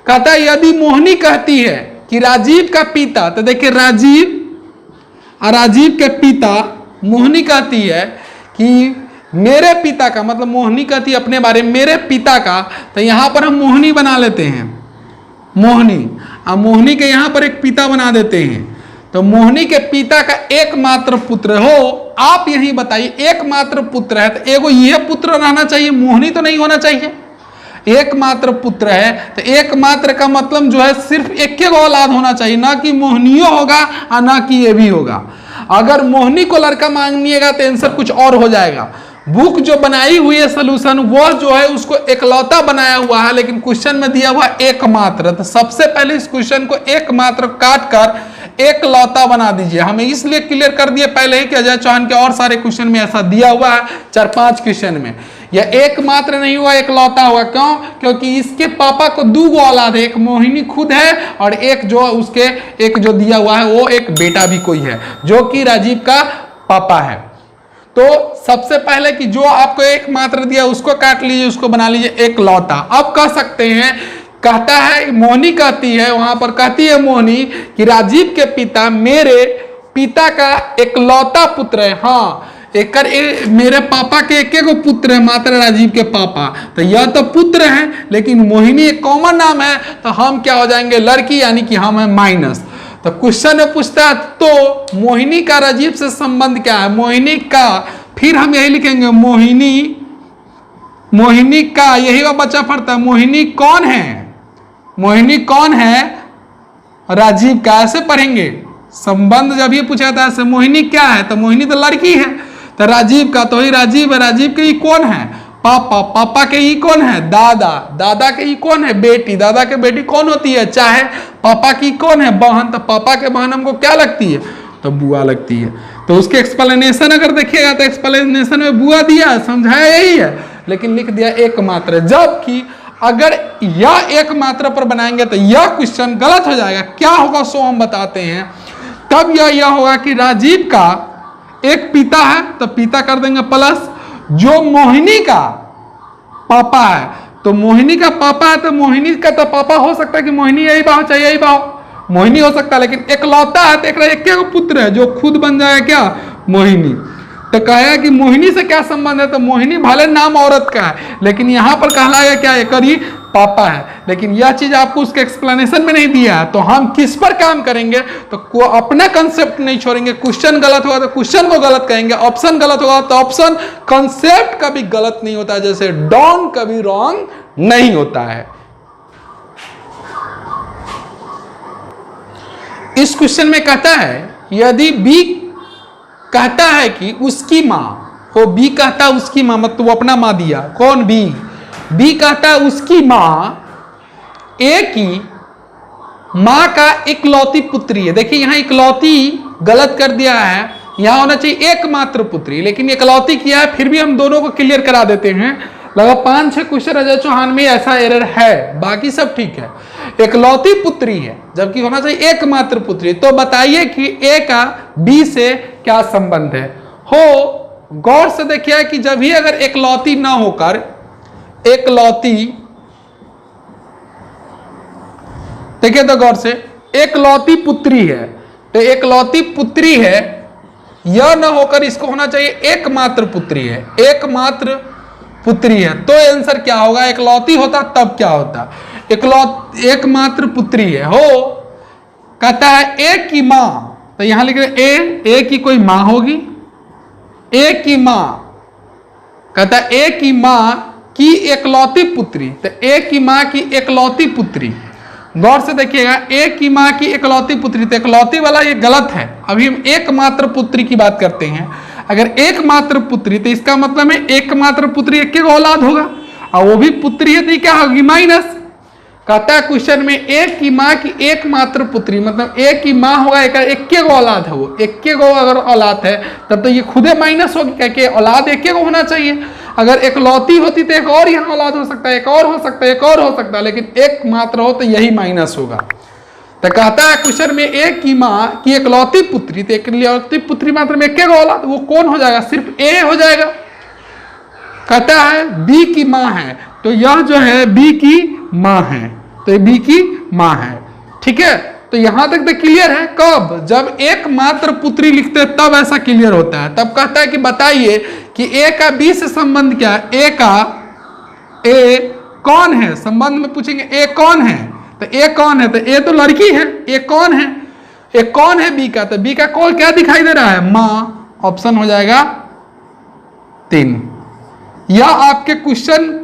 कहता है यदि मोहिनी कहती है कि राजीव का पिता, तो देखिए राजीव के पिता, मोहिनी कहती है कि मेरे पिता का, मतलब मोहिनी कहती है अपने बारे में मेरे पिता का, तो यहां पर हम मोहिनी बना लेते हैं, मोहिनी, अब मोहिनी के यहां पर एक पिता बना देते हैं। तो मोहिनी के पिता का एकमात्र पुत्र हो, आप यही बताइए, एकमात्र पुत्र है तो एगो ये पुत्र रहना चाहिए, मोहिनी तो नहीं होना चाहिए। एकमात्र पुत्र है तो एकमात्र का मतलब जो है सिर्फ एक के औलाद होना चाहिए, ना कि मोहिनियो होगा और ना कि ये भी होगा। अगर मोहिनी को लड़का मांगनिएगा तो आंसर कुछ और हो जाएगा। बुक जो बनाई हुई है सोल्यूशन, वो जो है उसको एकलौता बनाया हुआ है, लेकिन क्वेश्चन में दिया हुआ एकमात्र। तो सबसे पहले इस क्वेश्चन को एकमात्र काट कर एकलौता बना दीजिए। हमें इसलिए क्लियर कर दिए पहले ही कि अजय चौहान के और सारे क्वेश्चन में ऐसा दिया हुआ है, 4-5 क्वेश्चन में। यह एकमात्र नहीं हुआ, एकलौता हुआ। क्यों? क्योंकि इसके पापा को 2 औलाद है, एक मोहिनी खुद है और एक जो उसके एक जो दिया हुआ है वो एक बेटा भी कोई है जो कि राजीव का पापा है। तो सबसे पहले कि जो आपको एकमात्र दिया उसको काट लीजिए, उसको बना लीजिए एकलौता। अब कह सकते हैं, कहता है मोहिनी कहती है, वहां पर कहती है मोहिनी कि राजीव के पिता मेरे पिता का एकलौता पुत्र है। हाँ, मेरे पापा के एक गो पुत्र है मात्र, राजीव के पापा, तो यह तो पुत्र है, लेकिन मोहिनी एक कॉमन नाम है तो हम क्या हो जाएंगे, लड़की, यानी कि हम है माइनस। तो क्वेश्चन में पूछता है तो मोहिनी का राजीव से संबंध क्या है, मोहिनी का, फिर हम यही लिखेंगे मोहिनी का, यही वो बच्चा पढ़ता है। मोहिनी कौन है? मोहिनी कौन है? राजीव का। ऐसे पढ़ेंगे संबंध। जब ये पूछा जाता है मोहिनी क्या है, तो मोहिनी तो लड़की है, तो राजीव का तो ही राजीव है। राजीव के ही कौन है? पापा। पापा के ही कौन है? दादा। दादा के ही कौन है? बेटी। दादा के बेटी कौन होती है? चाहे। पापा की कौन है? बहन। तो पापा के बहन हमको क्या लगती है? तो बुआ लगती है। तो उसके एक्सप्लेनेशन अगर देखिएगा तो एक्सप्लेनेशन में बुआ दिया, समझाया यही है, लेकिन लिख दिया एकमात्र। जबकि अगर यह एकमात्र पर बनाएंगे तो यह क्वेश्चन गलत हो जाएगा। क्या होगा सो हम बताते हैं। तब यह होगा कि राजीव का एक पिता है, तो पिता कर देंगे प्लस, जो मोहिनी का पापा है, तो मोहिनी का पापा है, तो मोहिनी का तो पापा हो सकता है कि मोहिनी यही बाहो चाहे यही बाहो, मोहिनी हो सकता है। लेकिन एकलौता है तो एक पुत्र है जो खुद बन जाएगा क्या? मोहिनी। तो कहेगा कि मोहिनी से क्या संबंध है, तो मोहिनी भले नाम औरत का है, लेकिन यहां पर कहलाएगा क्या? एक ही पापा है। लेकिन यह चीज आपको उसके एक्सप्लेनेशन में नहीं दिया है, तो हम किस पर काम करेंगे? तो अपना कंसेप्ट नहीं छोड़ेंगे। क्वेश्चन गलत होगा तो क्वेश्चन को गलत कहेंगे, ऑप्शन गलत होगा तो ऑप्शन। कंसेप्ट कभी गलत नहीं होता, जैसे डॉन कभी रॉन्ग नहीं होता है। इस क्वेश्चन में कहता है यदि बी कहता है कि उसकी मां हो, बी कहता है उसकी मां, मतलब वो अपना मां दिया, कौन? बी। बी कहता है उसकी मां ए की मां का इकलौती पुत्री है। देखिए यहां इकलौती गलत कर दिया है, यहां होना चाहिए एकमात्र पुत्री, लेकिन इकलौती किया है। फिर भी हम दोनों को क्लियर करा देते हैं। लगभग 5-6 क्वेश्चन अजय चौहान में ऐसा एरर है, बाकी सब ठीक है। इकलौती पुत्री है जबकि होना चाहिए एकमात्र पुत्री। तो बताइए कि ए का बी से क्या संबंध है? हो गौर से देखिए कि जब भी अगर इकलौती ना होकर एकलौती, देखिए तो गौर से, एकलौती पुत्री है, तो एकलौती पुत्री है, यह ना होकर इसको होना चाहिए एकमात्र पुत्री है। एकमात्र पुत्री है, तो आंसर क्या होगा? एकलौती होता तब क्या होता? एकमात्र पुत्री है। हो कहता है ए की मां, तो यहां लिख रहे ए की कोई मां होगी। ए की मां कहता है ए की मां की एकलौती पुत्री, तो ए की मां की एकलौती पुत्री। गौर से देखिएगा, ए की मां की एकलौती पुत्री, तो एकलौती वाला ये गलत है। अभी हम एकमात्र पुत्री की बात करते हैं। अगर एकमात्र पुत्री तो इसका मतलब है एकमात्र पुत्री एक औलाद होगा, और वो भी पुत्री है तो क्या होगी? माइनस। कहता है क्वेश्चन में ए की मां की एकमात्र पुत्री, मतलब ए की मां होगा, एक औलाद है, वो एक अगर औलाद है तब तो ये खुदे माइनस होगी, क्या कि औलाद एक होना चाहिए। अगर एकलौती होती तो एक और यहाँ औलाद हो सकता है, एक और हो सकता है, एक और हो सकता है, लेकिन एक मात्र हो तो यही माइनस होगा। तो कहता है क्वेश्चन में ए की मां की एकलौती पुत्री, तो एकलौती पुत्री मात्र में एक औलाद, वो कौन हो जाएगा? सिर्फ ए हो जाएगा। कहता है बी की मां है, तो यह जो है बी की मां है, तो ये बी की मां है। ठीक है, तो यहां तक तो क्लियर है। कब? जब एकमात्र पुत्री लिखते हैं तब ऐसा क्लियर होता है। तब कहता है कि बताइए कि ए का बी से संबंध क्या है? ए कौन है? संबंध में पूछेंगे ए कौन है, तो ए कौन है? तो ए तो लड़की है, ए कौन है? ए कौन है बी का? तो बी का कौन क्या दिखाई दे रहा है? मां। ऑप्शन हो जाएगा 3। यह आपके क्वेश्चन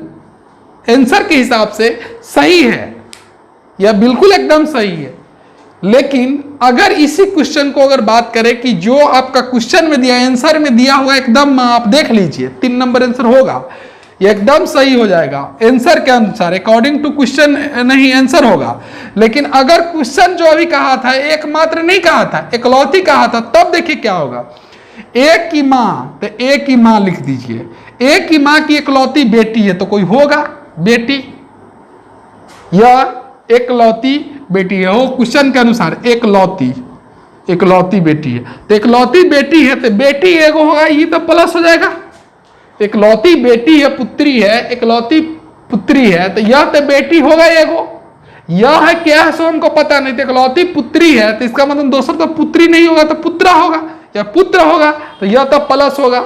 आंसर के हिसाब से सही है, यह बिल्कुल एकदम सही है। लेकिन अगर इसी क्वेश्चन को अगर बात करें कि जो आपका क्वेश्चन में दिया, आंसर में दिया हुआ एकदम आप देख लीजिए 3 नंबर आंसर होगा, ये एकदम सही हो जाएगा आंसर के अनुसार, अकॉर्डिंग टू क्वेश्चन नहीं आंसर होगा। लेकिन अगर क्वेश्चन जो अभी कहा था एकमात्र नहीं कहा था, एकलौती कहा था, तब देखिए क्या होगा। ए की मां, तो ए की मां लिख दीजिए। ए की मां की एकलौती बेटी है, तो कोई होगा बेटी, यह एकलौती बेटी है। वो क्वेश्चन के अनुसार एकलौती बेटी है, तो एकलौती बेटी है तो बेटी एगो होगा, ये तो प्लस हो जाएगा। एकलौती बेटी है, पुत्री है, एकलौती पुत्री है, तो यह तो बेटी होगा एगो। यह है क्या है सो हमको पता नहीं, तो एकलौती पुत्री है तो इसका मतलब दूसरा तो पुत्री नहीं होगा, तो पुत्र होगा या पुत्र होगा, तो यह तो प्लस होगा।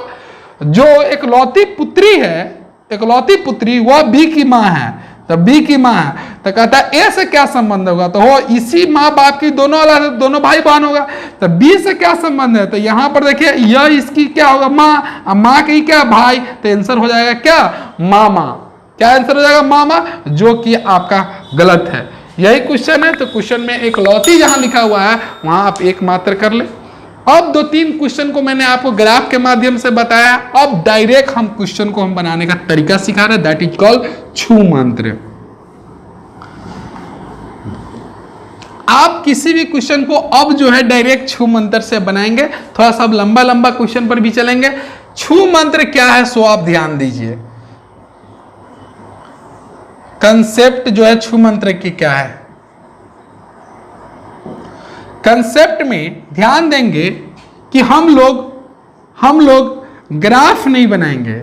जो एकलौती पुत्री है, एकलौती पुत्री, वह बी की मां है, तो बी की मां है, तो कहता है ए से क्या संबंध होगा, तो हो इसी माँ बाप की दोनों औलाद, दोनों भाई बहन होगा। तो बी से क्या संबंध है, तो यहाँ पर देखिए यह इसकी क्या होगा माँ, माँ की क्या भाई, तो आंसर हो जाएगा क्या मामा। क्या आंसर हो जाएगा मामा, जो कि आपका गलत है। यही क्वेश्चन है। तो क्वेश्चन में एक लौती जहां लिखा हुआ है वहां आप एक मात्र कर ले। अब 2-3 क्वेश्चन को मैंने आपको ग्राफ के माध्यम से बताया। अब डायरेक्ट हम क्वेश्चन को हम बनाने का तरीका सिखा रहे हैं, दैट इज कॉल्ड छू मंत्र। आप किसी भी क्वेश्चन को अब जो है डायरेक्ट छू मंत्र से बनाएंगे। थोड़ा सा लंबा लंबा क्वेश्चन पर भी चलेंगे। छू मंत्र क्या है सो आप ध्यान दीजिए। कंसेप्ट जो है छू मंत्र की क्या है, कंसेप्ट में ध्यान देंगे कि हम लोग ग्राफ नहीं बनाएंगे,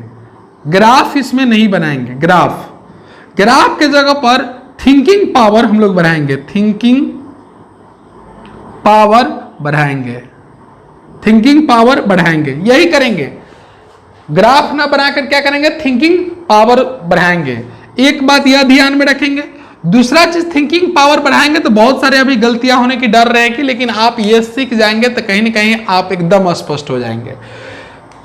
ग्राफ इसमें नहीं बनाएंगे। ग्राफ के जगह पर थिंकिंग पावर हम लोग बढ़ाएंगे, थिंकिंग पावर बढ़ाएंगे, यही करेंगे। ग्राफ ना बनाकर क्या करेंगे, थिंकिंग पावर बढ़ाएंगे। एक बात यह ध्यान में रखेंगे। दूसरा चीज थिंकिंग पावर बढ़ाएंगे तो बहुत सारे अभी गलतियां होने की डर रहेगी, लेकिन आप ये सीख जाएंगे तो कहीं ना कहीं आप एकदम स्पष्ट हो जाएंगे।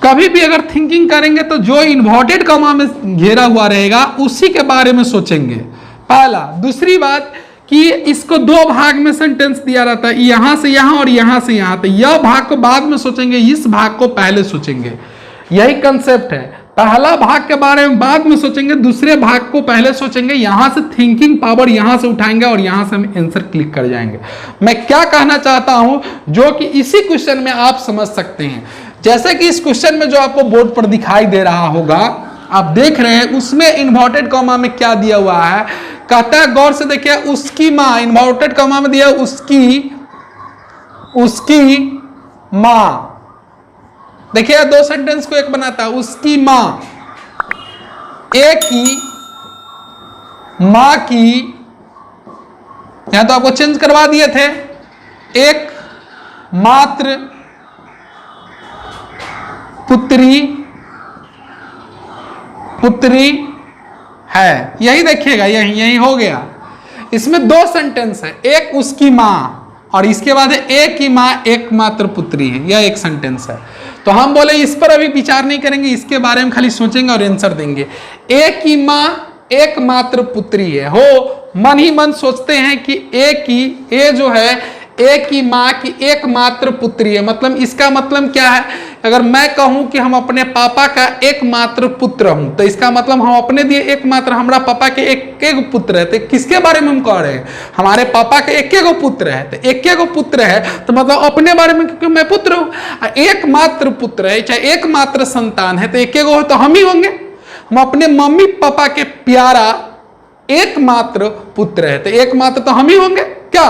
कभी भी अगर थिंकिंग करेंगे तो जो इन्वर्टेड कॉमा में घेरा हुआ रहेगा उसी के बारे में सोचेंगे, पहला। दूसरी बात कि इसको 2 भाग में सेंटेंस दिया रहता है, यहां से यहां और यहां से यहां, तो यह भाग को बाद में सोचेंगे, इस भाग को पहले सोचेंगे। यही कंसेप्ट है। पहला भाग के बारे में बाद में सोचेंगे, दूसरे भाग को पहले सोचेंगे। यहां से थिंकिंग पावर यहां से उठाएंगे और यहां से हम आंसर क्लिक कर जाएंगे। मैं क्या कहना चाहता हूं जो कि इसी क्वेश्चन में आप समझ सकते हैं। जैसे कि इस क्वेश्चन में जो आपको बोर्ड पर दिखाई दे रहा होगा, आप देख रहे हैं, उसमें इन्वर्टेड कॉमा में क्या दिया हुआ है, कहता है गौर से देखिए, उसकी मां, इन्वर्टेड कॉमा में दिया उसकी मां। देखिए 2 सेंटेंस को एक बनाता है, उसकी मां, एक की मां की, यहां तो आपको चेंज करवा दिए थे, एक मात्र पुत्री है। यही देखिएगा, यही हो गया। इसमें 2 सेंटेंस है, एक उसकी मां और इसके बाद है एक ही मां एकमात्र पुत्री है, यह एक सेंटेंस है। तो हम बोले इस पर अभी विचार नहीं करेंगे, इसके बारे में खाली सोचेंगे और आंसर देंगे। एक ही मां एकमात्र पुत्री है, हो मन ही मन सोचते हैं कि ए जो है एक ही मां की एकमात्र पुत्री है। मतलब इसका मतलब क्या है, अगर मैं कहूं कि हम अपने पापा का एकमात्र पुत्र हूं, तो इसका मतलब हम अपने दिए एकमात्र, हमारा पापा के एक पुत्र है। तो किसके बारे में हम कह रहे हैं, हमारे पापा के एक पुत्र है। तो एक पुत्र है तो मतलब अपने बारे में, क्योंकि मैं पुत्र हूं। एकमात्र पुत्र है, चाहे एकमात्र संतान है, तो एक हो तो हम ही होंगे। हम अपने मम्मी पापा के प्यारा एकमात्र पुत्र है, तो एकमात्र तो हम ही होंगे। क्या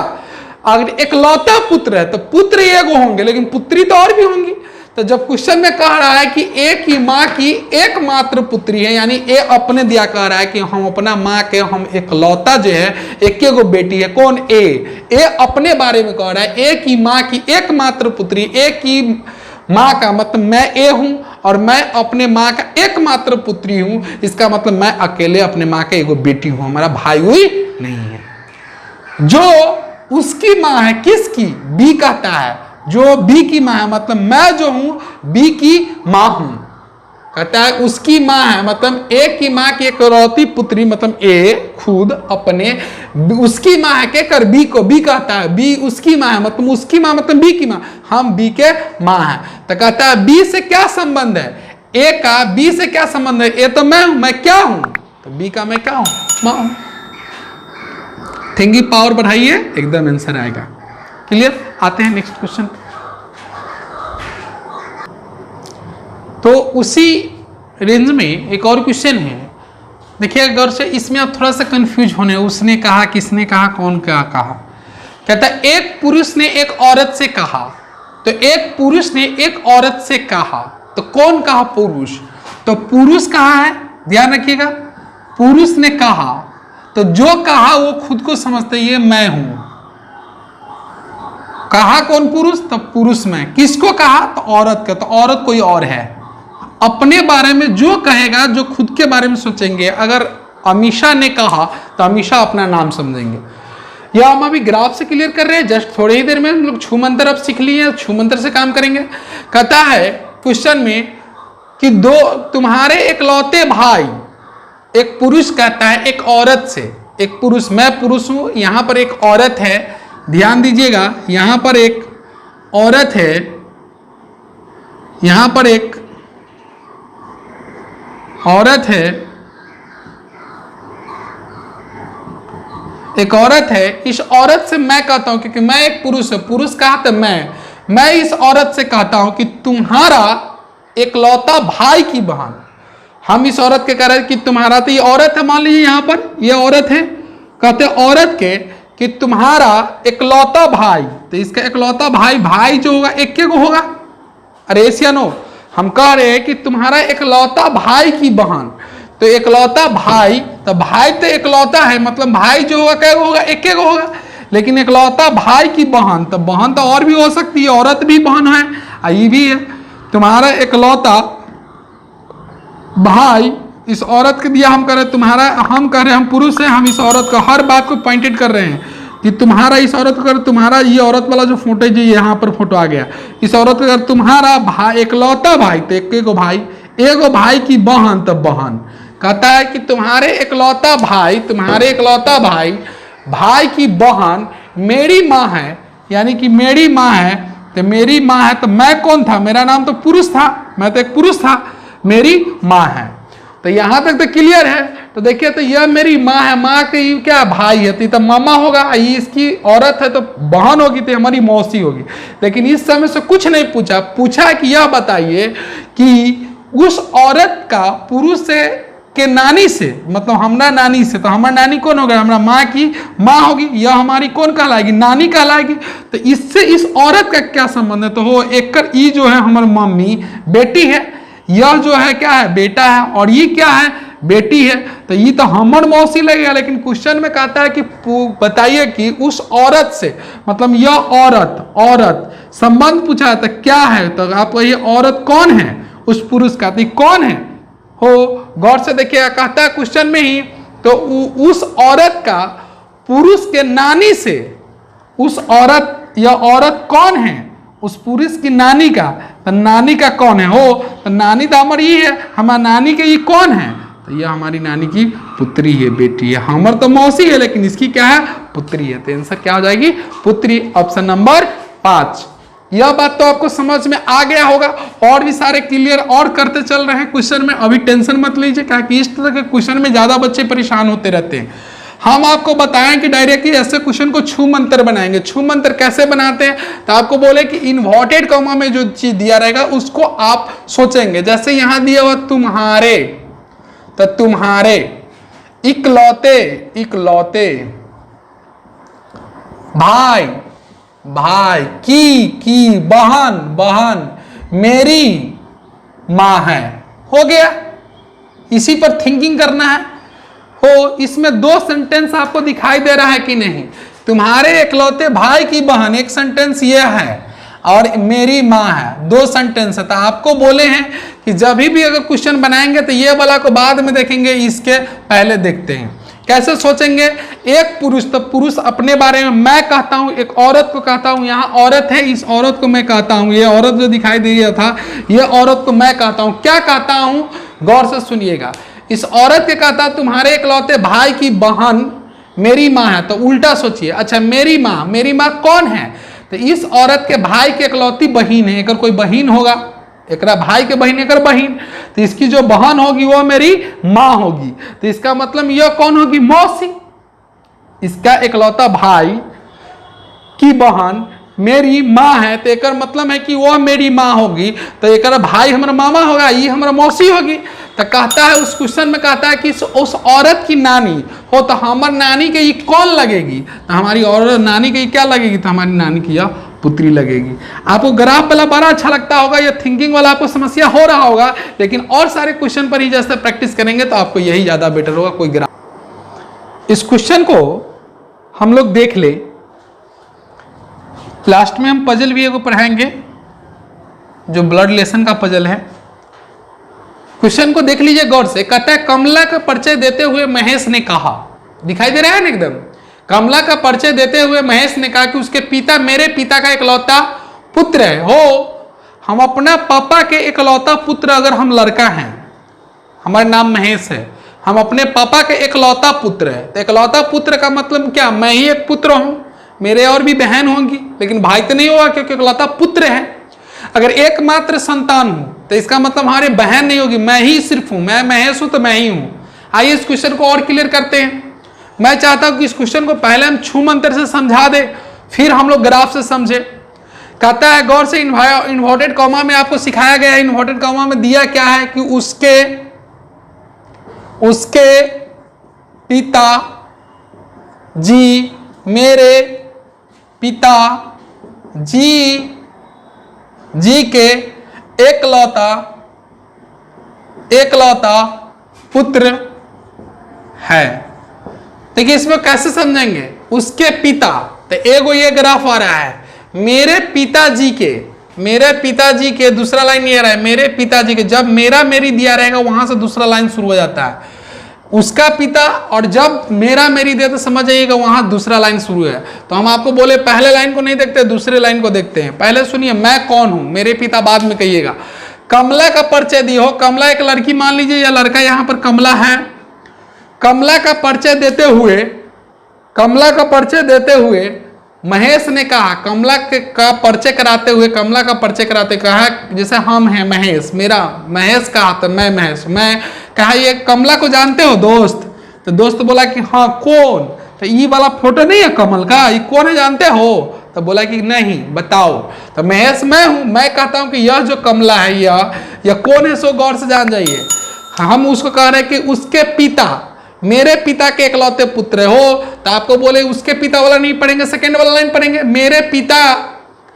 अगर एकलौता पुत्र है तो पुत्र एगो होंगे, लेकिन पुत्री तो और भी होंगी। तो जब क्वेश्चन में कह रहा है कि एक ही माँ की एकमात्र पुत्री है, यानी ए अपने दिया कह रहा है कि हम अपना माँ के हम एकलौता जो है, एक गो बेटी है। कौन, ए अपने बारे में कह रहा है, एक ही माँ की एकमात्र पुत्री। एक ही माँ का मतलब मैं ए हूं और मैं अपने माँ का एकमात्र पुत्री हूं। इसका मतलब मैं अकेले अपने माँ के एगो बेटी हूं, हमारा भाई हुई नहीं है। जो उसकी माँ है, किसकी, बी कहता है, जो बी की माँ है, मतलब मैं जो हूं बी की माँ हूं। कहता है उसकी माँ है, मतलब ए की माँ की एकलौती पुत्री, मतलब ए खुद अपने, उसकी माँ है के कर बी को, बी कहता है बी उसकी माँ है, मतलब उसकी माँ मतलब बी की माँ, हम बी के माँ है। तो कहता है बी से क्या संबंध है, ए का बी से क्या संबंध है, ए तो मैं हूं, मैं क्या हूं, तो बी का मैं क्या हूं, माँ हूं। थिंकिंग पावर बढ़ाइए, एकदम आंसर आएगा। क्लियर। आते हैं नेक्स्ट क्वेश्चन। तो उसी रेंज में एक और क्वेश्चन है, देखिए गौर से, इसमें आप थोड़ा सा कंफ्यूज होने, उसने कहा, किसने कहा, कौन क्या कहा। कहता है एक पुरुष ने एक औरत से कहा, तो एक पुरुष ने एक औरत से कहा, तो कौन कहा, पुरुष। तो पुरुष कहा है, ध्यान रखिएगा, पुरुष ने कहा, तो जो कहा वो खुद को समझते ये मैं हूं। कहा कौन, पुरुष, तो पुरुष मैं। किसको कहा, तो औरत का, तो औरत कोई और है। अपने बारे में जो कहेगा, जो खुद के बारे में सोचेंगे, अगर अमीषा ने कहा, तो अमीषा अपना नाम समझेंगे। यह हम अभी ग्राफ से क्लियर कर रहे हैं, जस्ट थोड़ी ही देर में हम लोग छूमंतर अब सीख लिए, छूमंतर से काम करेंगे। कहता है क्वेश्चन में कि दो तुम्हारे इकलौते भाई, एक पुरुष कहता है एक औरत से, एक पुरुष, मैं पुरुष हूं, यहां पर एक औरत है, ध्यान दीजिएगा, यहां पर एक औरत है, यहां पर एक औरत है, एक औरत है। इस औरत से मैं कहता हूं, क्योंकि मैं एक पुरुष है, पुरुष कहा तो मैं इस औरत से कहता हूं कि तुम्हारा इकलौता भाई की बहन, हम इस औरत के कह रहे हैं कि तुम्हारा, तो ये औरत है, मान लीजिए यहां पर ये औरत है, कहते औरत के कि तुम्हारा इकलौता भाई, तो इसका इकलौता भाई, भाई जो होगा एक को होगा, अरे एशिया नो, हम कह रहे हैं कि तुम्हारा इकलौता भाई की बहन, तो इकलौता भाई, तो भाई तो इकलौता है, मतलब भाई जो होगा क्या होगा, एक को होगा, लेकिन इकलौता भाई की बहन, तो बहन तो और भी हो सकती है, औरत भी बहन है, ये भी है, तुम्हारा इकलौता भाई, इस औरत के दिया हम कह रहे तुम्हारा, हम कह रहे हम पुरुष हैं, हम इस औरत का हर बात को पॉइंटेड कर रहे हैं कि तुम्हारा, इस औरत का तुम्हारा, ये औरत वाला जो फोटो जो यहाँ पर फोटो आ गया, इस औरत का तुम्हारा भाई, इकलौता भाई, तो एक को भाई, एगो भाई की बहन, तो बहन कहता है कि तुम्हारे इकलौता भाई, तुम्हारे इकलौता भाई, भाई की बहन मेरी माँ है, यानी कि मेरी माँ है, तो मेरी माँ है, तो मैं कौन था, मेरा नाम तो पुरुष था, मैं तो एक पुरुष था, मेरी माँ है, तो यहां तक तो क्लियर है। तो देखिए, तो यह मेरी माँ है, माँ की क्या भाई है, तो मामा होगा, ये इसकी औरत है तो बहन होगी, तो हमारी मौसी होगी। लेकिन इस समय से कुछ नहीं पूछा, पूछा कि यह बताइए कि उस औरत का पुरुष से के नानी से, मतलब हमारा नानी से, तो हमारा नानी कौन होगा, हमारा माँ की माँ होगी, यह हमारी कौन कहलाएगी, नानी कहलाएगी। तो इससे इस औरत का क्या संबंध है, तो वो एक ई जो है हमारी मम्मी बेटी है, यह जो है क्या है, बेटा है, और ये क्या है, बेटी है, तो ये तो हमर मौसी लगेगा। लेकिन क्वेश्चन में कहता है कि बताइए कि उस औरत से, मतलब यह औरत संबंध पूछा है, तो क्या है, तो आपको ये औरत कौन है, उस पुरुष का, तो कौन है हो, गौर से देखिएगा, कहता है क्वेश्चन में ही, तो उस औरत का पुरुष के नानी से, उस औरत, यह औरत कौन है, उस पुरुष की नानी का, तो नानी का कौन है हो, तो नानी तो हमारी ये है, हमारा नानी के ये कौन है, तो यह हमारी नानी की पुत्री है, बेटी है, हमर तो मौसी है, लेकिन इसकी क्या है, पुत्री है, तो आंसर क्या हो जाएगी, पुत्री, ऑप्शन नंबर 5। यह बात तो आपको समझ में आ गया होगा, और भी सारे क्लियर और करते चल रहे हैं क्वेश्चन में, अभी टेंशन मत लीजिए, क्योंकि इस तरह के क्वेश्चन में ज्यादा बच्चे परेशान होते रहते हैं। हम आपको बताएं कि डायरेक्टली ऐसे क्वेश्चन को छू मंत्र बनाएंगे। छू मंत्र कैसे बनाते हैं, तो आपको बोले कि इन्वर्टेड कॉमा में जो चीज दिया रहेगा उसको आप सोचेंगे, जैसे यहां दिया हुआ तुम्हारे, तो तुम्हारे इकलौते, इकलौते भाई, भाई की बहन, बहन मेरी मां है, हो गया। इसी पर थिंकिंग करना है हो। इसमें दो सेंटेंस आपको दिखाई दे रहा है कि नहीं, तुम्हारे इकलौते भाई की बहन, एक सेंटेंस ये है, और मेरी माँ है, दो सेंटेंस है। तो आपको बोले हैं कि जब भी अगर क्वेश्चन बनाएंगे तो ये वाला को बाद में देखेंगे, इसके पहले देखते हैं कैसे सोचेंगे। एक पुरुष, तो पुरुष अपने बारे में मैं कहता हूं, एक औरत को कहता हूं, यहाँ औरत है, इस औरत को मैं कहता हूं, ये औरत जो दिखाई दे रहा था, ये औरत को मैं कहता हूं। क्या कहता हूं, गौर से सुनिएगा। इस औरत के कहता तुम्हारे इकलौते भाई की बहन मेरी माँ है, तो उल्टा सोचिए। अच्छा, मेरी माँ कौन है, तो इस औरत के भाई की इकलौती बहन है, अगर कोई बहन होगा, एक भाई के बहन, एक बहन, तो इसकी जो बहन होगी वो मेरी माँ होगी। तो इसका मतलब यह कौन होगी, मौसी। इसका इकलौता भाई की बहन मेरी माँ है, तो एक मतलब है कि वह मेरी माँ होगी, तो एक भाई हमारा मामा होगा, ये हमारा मौसी होगी। तो कहता है उस क्वेश्चन में कहता है कि उस औरत की नानी हो, तो हमारी नानी के ये कौन लगेगी, तो हमारी औरत नानी के ये क्या लगेगी, तो हमारी नानी की यह पुत्री लगेगी। आपको ग्राफ वाला बड़ा अच्छा लगता होगा, या थिंकिंग वाला आपको समस्या हो रहा होगा, लेकिन और सारे क्वेश्चन पर ही जैसे प्रैक्टिस करेंगे तो आपको यही ज्यादा बेटर होगा। कोई ग्राफ, इस क्वेश्चन को हम लोग देख ले, लास्ट में हम पजल भी एगो पढ़ाएंगे जो ब्लड रिलेशन का पजल है। क्वेश्चन को देख लीजिए गौर से। कहता है कमला का परिचय देते हुए महेश ने कहा, दिखाई दे रहा है ना एकदम, कमला का परिचय देते हुए महेश ने कहा कि उसके पिता मेरे पिता का इकलौता पुत्र है। हो हम अपना पापा के इकलौता पुत्र, अगर हम लड़का हैं, हमारा नाम महेश है, हम अपने पापा के इकलौता पुत्र है, तो इकलौता पुत्र का मतलब क्या, मैं ही एक पुत्र हूं, मेरे और भी बहन होंगी, लेकिन भाई तो नहीं होगा क्योंकि इकलौता पुत्र है। अगर एकमात्र संतान हूं तो इसका मतलब हमारे बहन नहीं होगी, मैं ही सिर्फ हूं, मैं महेश हूं तो मैं ही हूं। आइए इस क्वेश्चन को और क्लियर करते हैं। मैं चाहता हूं कि इस क्वेश्चन को पहले हम छू मंत्र से समझा दे, फिर हम लोग ग्राफ से समझे। कहता है गौर से, इन्वर्टेड कॉमा में आपको सिखाया गया है, इन्वर्टेड कॉमा में दिया क्या है कि उसके पिता जी मेरे पिता जी के एकलौता पुत्र है। देखिए इसमें कैसे समझेंगे, उसके पिता, तो एगो ये ग्राफ आ रहा है मेरे पिताजी के, दूसरा लाइन नहीं आ रहा है मेरे पिताजी के, जब मेरा मेरी दिया रहेगा वहां से दूसरा लाइन शुरू हो जाता है, उसका पिता, और जब मेरा मेरी दिया तो समझ जाइएगा वहां दूसरा लाइन शुरू है। तो हम आपको बोले पहले लाइन को नहीं देखते, दूसरे लाइन को देखते हैं। पहले सुनिए, मैं कौन हूं, मेरे पिता बाद में कहिएगा। कमला का परिचय दी हो, कमला एक लड़की मान लीजिए या लड़का, यहां पर कमला है। कमला का परिचय देते हुए महेश ने कहा, कमला का परिचय कराते कहा जैसे हम हैं महेश, मेरा महेश कहा तो मैं महेश, मैं कहा ये कमला को जानते हो दोस्त, तो दोस्त बोला कि हाँ कौन, तो ये वाला फोटो नहीं है कमल का, ये कौन है जानते हो, तो बोला कि नहीं बताओ, तो महेश मैं हूं, मैं कहता हूं कि यह जो कमला है यह कौन है, सो गौर से जान जाइए। हम उसको कह रहे हैं कि उसके पिता मेरे पिता के इकलौते पुत्र हो, तो आपको बोले उसके पिता वाला नहीं पढ़ेंगे, सेकेंड वाला लाइन पढ़ेंगे, मेरे पिता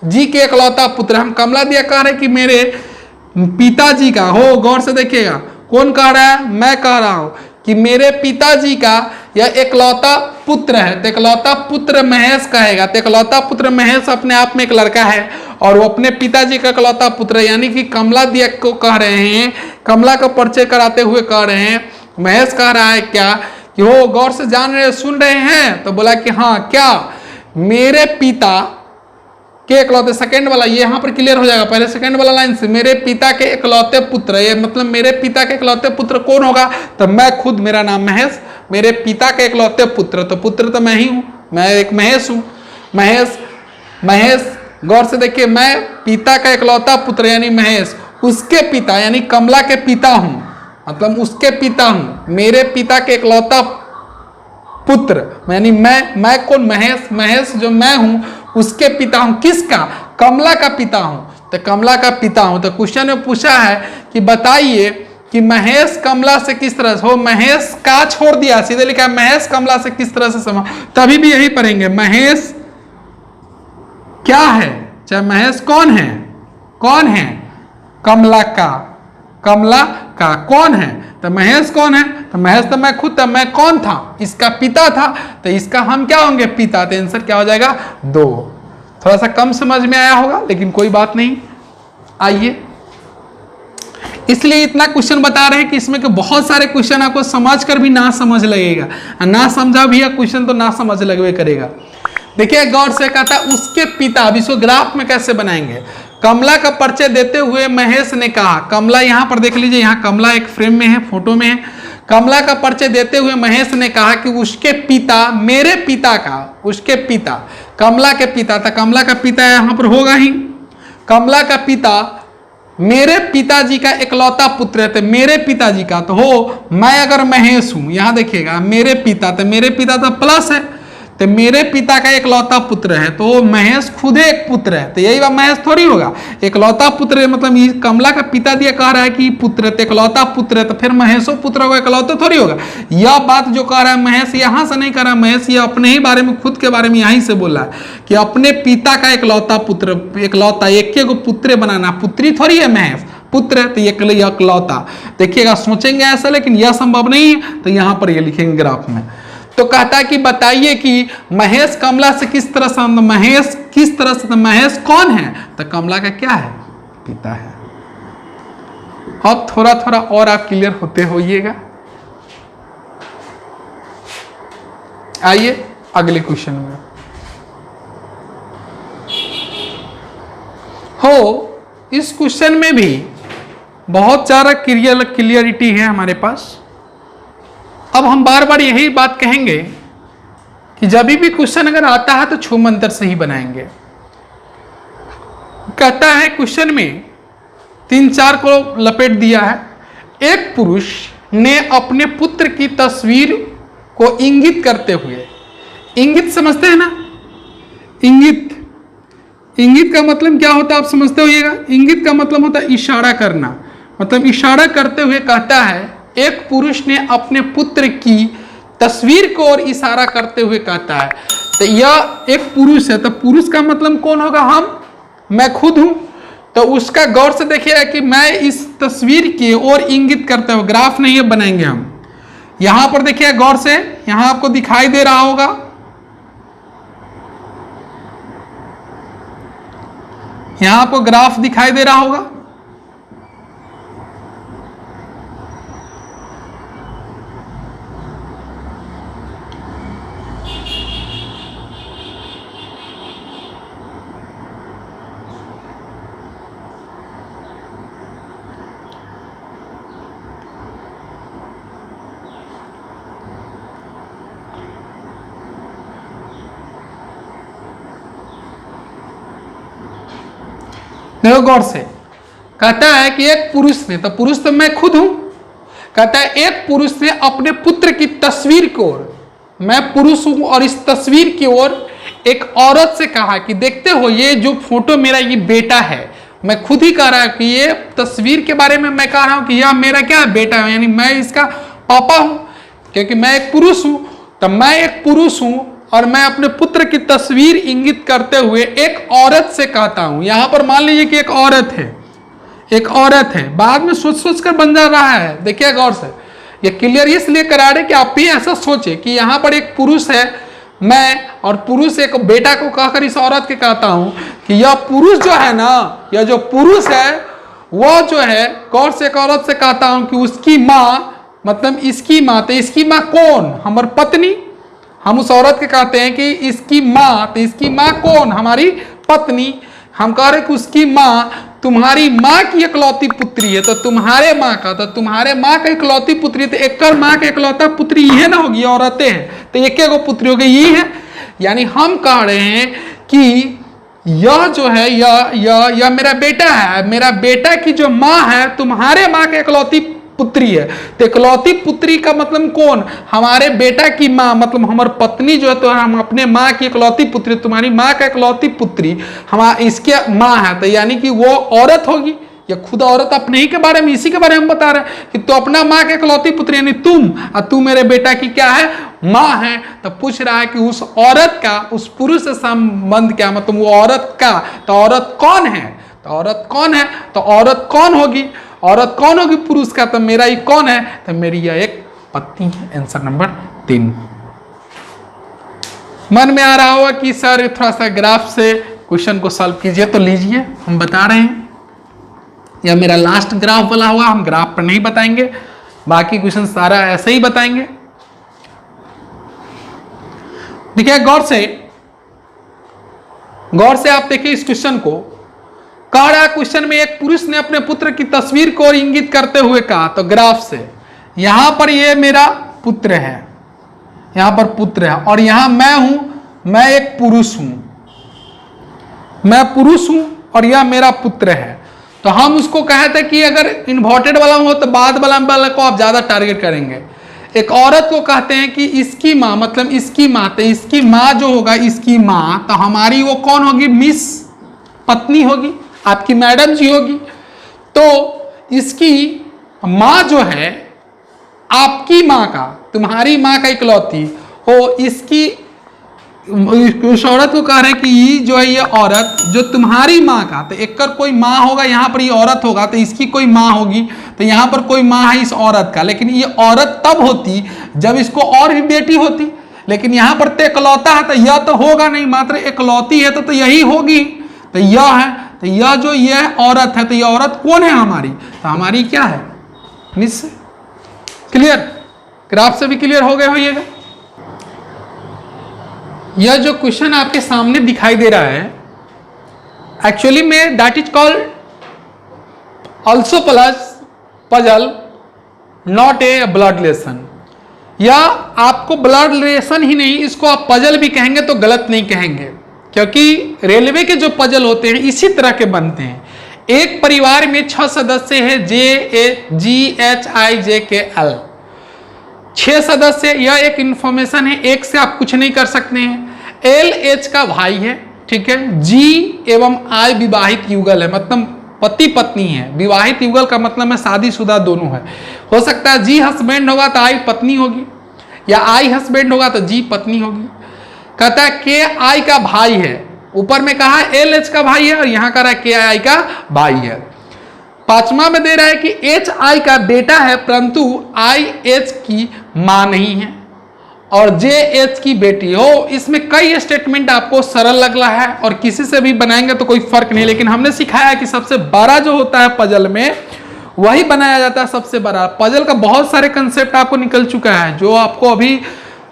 जी के इकलौता पुत्र। हम कमला दिया कह रहे कि मेरे पिताजी का हो, गौर से देखिएगा कौन कह रहा है, मैं कह रहा हूं कि मेरे पिताजी का यह इकलौता पुत्र है, तो इकलौता पुत्र महेश कहेगा, तो इकलौता पुत्र महेश अपने आप में एक लड़का है और वो अपने पिताजी का इकलौता पुत्र है, यानी कि कमला दिया को कह रहे हैं, कमला का परिचय कराते हुए कह रहे हैं, महेश कह रहा है क्या कि हो गौर से जान रहे सुन रहे हैं, तो बोला कि हाँ क्या, मेरे पिता के इकलौते, सेकंड वाला ये यहां पर क्लियर हो जाएगा, पहले सेकंड वाला लाइन से, मेरे पिता के इकलौते पुत्र, ये मतलब मेरे पिता के इकलौते पुत्र कौन होगा, तो मैं खुद, मेरा नाम महेश, मेरे पिता के इकलौते पुत्र, तो पुत्र तो मैं ही हूं, मैं एक महेश हूं, महेश गौर से देखिए, मैं पिता का इकलौता पुत्र यानी महेश, उसके पिता यानी कमला के पिता हूं, मतलब उसके पिता हूं, मेरे पिता के इकलौता पुत्र यानी मैं कौन, महेश जो मैं हूं उसके पिता हूं, किसका, कमला का पिता हूं, तो कमला का पिता हूं। तो क्वेश्चन में पूछा है कि बताइए कि महेश कमला से किस तरह से हो, महेश का छोड़ दिया, सीधे लिखा है महेश कमला से किस तरह से समा, तभी भी यही पढ़ेंगे, महेश क्या है, चाहे महेश कौन है, कमला का कौन है, तो महेश कौन है, तो महेश तो मैं खुद था, मैं कौन था, इसका पिता था, तो इसका हम क्या होंगे, पिता, तो आंसर क्या हो जाएगा 2। थोड़ा सा कम समझ में आया होगा लेकिन कोई बात नहीं। आइए, इसलिए इतना क्वेश्चन बता रहे हैं कि इसमें के बहुत सारे क्वेश्चन आपको समझ कर भी ना समझ लगेगा, ना समझा भी है क्वेश्चन तो ना समझ लगवे करेगा। देखिए गौर से कहता है उसके पिता, अब इसको ग्राफ में कैसे बनाएंगे, कमला का परिचय देते हुए महेश ने कहा, कमला यहां पर देख लीजिए, यहां कमला एक फ्रेम में है, फोटो में है, कमला का परिचय देते हुए महेश ने कहा कि उसके पिता, मेरे पिता का, उसके पिता, कमला के पिता, था कमला का पिता यहां पर होगा ही, कमला का पिता मेरे पिताजी का इकलौता पुत्र है, तो मेरे पिताजी का तो हो, मैं अगर महेश हूं, यहां देखिएगा मेरे पिता, तो मेरे पिता तो प्लस है, तो मेरे पिता का इकलौता पुत्र है, तो महेश खुद एक पुत्र है, तो यही बात महेश थोड़ी होगा, इकलौता पुत्र है, मतलब ये कमला का पिता दिया कह रहा है कि पुत्र है, तो इकलौता पुत्र है, तो फिर महेशो पुत्र होगा, इकलौता थोड़ी होगा। यह बात जो कह रहा है महेश यहां से नहीं कह रहा, महेश ये अपने ही बारे में, खुद के बारे में यहीं से बोल रहा है कि अपने पिता का इकलौता पुत्र, इकलौता एक को पुत्र बनाना, पुत्री थोड़ी है महेश, पुत्र है, तो ये इकलौता, देखिएगा सोचेंगे ऐसा लेकिन यह संभव नहीं है, तो यहां पर ये लिखेंगे ग्राफ में। तो कहता है कि बताइए कि महेश कमला से किस तरह से, महेश किस तरह से, तो महेश कौन है, तो कमला का क्या है, पिता है। अब थोड़ा थोड़ा और आप क्लियर होते होइएगा। आइए अगले क्वेश्चन में। इस क्वेश्चन में भी बहुत सारा क्लियरिटी है हमारे पास। अब हम बार बार यही बात कहेंगे कि जब भी क्वेश्चन अगर आता है तो छूमंतर से ही बनाएंगे। कहता है क्वेश्चन में 3-4 को लपेट दिया है। एक पुरुष ने अपने पुत्र की तस्वीर को इंगित करते हुए, इंगित समझते हैं ना, इंगित का मतलब क्या होता है आप समझते होइएगा। इंगित का मतलब होता है इशारा करना, मतलब इशारा करते हुए कहता है एक पुरुष ने अपने पुत्र की तस्वीर को और इशारा करते हुए कहता है। तो यह एक पुरुष है, तो पुरुष का मतलब कौन होगा? मैं खुद हूं। तो उसका गौर से देखिए कि मैं इस तस्वीर की ओर इंगित करते हुए, ग्राफ नहीं है बनाएंगे हम। यहां पर देखिए गौर से, यहां आपको दिखाई दे रहा होगा, यहां आपको ग्राफ दिखाई दे रहा होगा। देखो गौर से, कहता है कि एक पुरुष ने, तो पुरुष तो मैं खुद हूं, कहता है एक पुरुष ने अपने पुत्र की तस्वीर की ओर, मैं पुरुष हूं और इस तस्वीर की ओर एक औरत से कहा कि देखते हो ये जो फोटो मेरा ये बेटा है। मैं खुद ही कह रहा कि ये तस्वीर के बारे में मैं कह रहा हूं कि यह मेरा क्या बेटा है, यानी मैं इसका पापा हूं, क्योंकि मैं एक पुरुष हूं। तो मैं एक पुरुष हूं और मैं अपने पुत्र की तस्वीर इंगित करते हुए एक औरत से कहता हूं। यहां पर मान लीजिए कि एक औरत है, एक औरत है, बाद में सोच सोच कर बन जा रहा है। देखिए गौर से, ये क्लियर इसलिए करा रहे कि आप भी ऐसा सोचे कि यहां पर एक पुरुष है, मैं और पुरुष एक बेटा को कहकर इस औरत के कहता हूं कि यह पुरुष जो है ना, यह जो पुरुष है वह जो है, गौर से एक औरत से कहता हूं कि उसकी माँ, मतलब इसकी माँ, तो इसकी माँ कौन? हमारी पत्नी। हम उस औरत के कहते हैं कि इसकी माँ, तो इसकी माँ कौन? हमारी पत्नी। हम कह रहे कि उसकी माँ तुम्हारी माँ की इकलौती पुत्री है, तो तुम्हारे माँ का, तो तुम्हारे माँ का इकलौती पुत्री, तो एक माँ का इकलौता पुत्री ये ना होगी, औरतें हैं तो एक गो पुत्री हो गई, ये है। यानी हम कह रहे हैं कि यह जो है, यह मेरा बेटा है, मेरा बेटा की जो माँ है तुम्हारे माँ का इकलौती पुत्री है। तो इकलौती पुत्री का मतलब कौन? हमारे बेटा की माँ, मतलब हमारी पत्नी जो है, तो हम अपने माँ की इकलौती पुत्री, तुम्हारी माँ का इकलौती पुत्री हमारे इसके माँ है, तो यानी कि वो औरत होगी। या खुद औरत अपने ही के बारे में, इसी के बारे में बता रहे हैं कि तो अपना माँ के इकलौती पुत्री यानी तुम, और तू मेरे बेटा की क्या है? माँ है। तो पूछ रहा है कि उस औरत का उस पुरुष से संबंध क्या, मतलब वो औरत का, तो औरत कौन है? तो औरत कौन है? तो औरत कौन होगी? औरत कौन होगी पुरुष का? तो मेरा ही कौन है? तो मेरी यह एक पत्नी है। Answer number 3। मन में आ रहा होगा कि सर थोड़ा सा ग्राफ से क्वेश्चन को सॉल्व कीजिए, तो लीजिए हम बता रहे हैं। यह मेरा लास्ट ग्राफ वाला होगा, हम ग्राफ पर नहीं बताएंगे, बाकी क्वेश्चन सारा ऐसे ही बताएंगे। देखिए गौर से आप देखिए इस क्वेश्चन को। कह रहा क्वेश्चन में एक पुरुष ने अपने पुत्र की तस्वीर को इंगित करते हुए कहा, तो ग्राफ से यहां पर ये मेरा पुत्र है, यहां पर पुत्र है, और यहां मैं हूं, मैं एक पुरुष हूं, मैं पुरुष हूं और यह मेरा पुत्र है। तो हम उसको कहते कि अगर इन्वर्टेड वाला हो तो बाद वाला को आप ज्यादा टारगेट करेंगे। एक औरत को कहते हैं कि इसकी माँ, मतलब इसकी माँ, तो इसकी माँ जो होगा, इसकी माँ, तो हमारी वो कौन होगी? मिस पत्नी होगी, आपकी मैडम जी होगी। तो इसकी माँ जो है, आपकी माँ का, तुम्हारी माँ का इकलौती हो, इसकी, उस औरत को कह रहे हैं कि ये जो है, ये औरत जो तुम्हारी माँ का, तो एक कोई माँ होगा, यहाँ पर ये औरत होगा, तो इसकी कोई माँ होगी, तो यहाँ पर कोई माँ है इस औरत का। लेकिन ये औरत तब होती जब इसको और भी बेटी होती, लेकिन यहाँ पर तो इकलौता है, तो यह तो होगा नहीं, मात्र इकलौती है तो यही होगी, तो यह है। तो यह जो यह औरत है, तो यह औरत कौन है हमारी? तो हमारी क्या है? मिस। क्लियर? ग्राफ से भी क्लियर हो गए होइएगा। यह जो क्वेश्चन आपके सामने दिखाई दे रहा है, एक्चुअली में that is called also plus puzzle, not a blood relation. या आपको ब्लड रिलेशन ही नहीं, इसको आप पजल भी कहेंगे तो गलत नहीं कहेंगे, क्योंकि रेलवे के जो पजल होते हैं इसी तरह के बनते हैं। एक परिवार में 6 सदस्य है, GHIJKL, 6 सदस्य। यह एक इंफॉर्मेशन है, एक से आप कुछ नहीं कर सकते हैं। LH का भाई है, ठीक है। G एवं I विवाहित युगल है, मतलब पति पत्नी है। विवाहित युगल का मतलब है शादीशुदा दोनों है। हो सकता है G हस्बैंड होगा तो I पत्नी होगी, या I हस्बैंड होगा तो G पत्नी होगी। कहता है KI का भाई है, ऊपर में कहा LH का भाई है और यहां कह रहा है KI का भाई है। पांचवा में दे रहा है कि HI का बेटा है परंतु IH की मां नहीं है और JH की बेटी हो। इसमें कई स्टेटमेंट आपको सरल लग रहा है और किसी से भी बनाएंगे तो कोई फर्क नहीं, लेकिन हमने सिखाया कि सबसे बड़ा जो होता है पजल में वही बनाया जाता है सबसे बड़ा। पजल का बहुत सारे कंसेप्ट आपको निकल चुका है, जो आपको अभी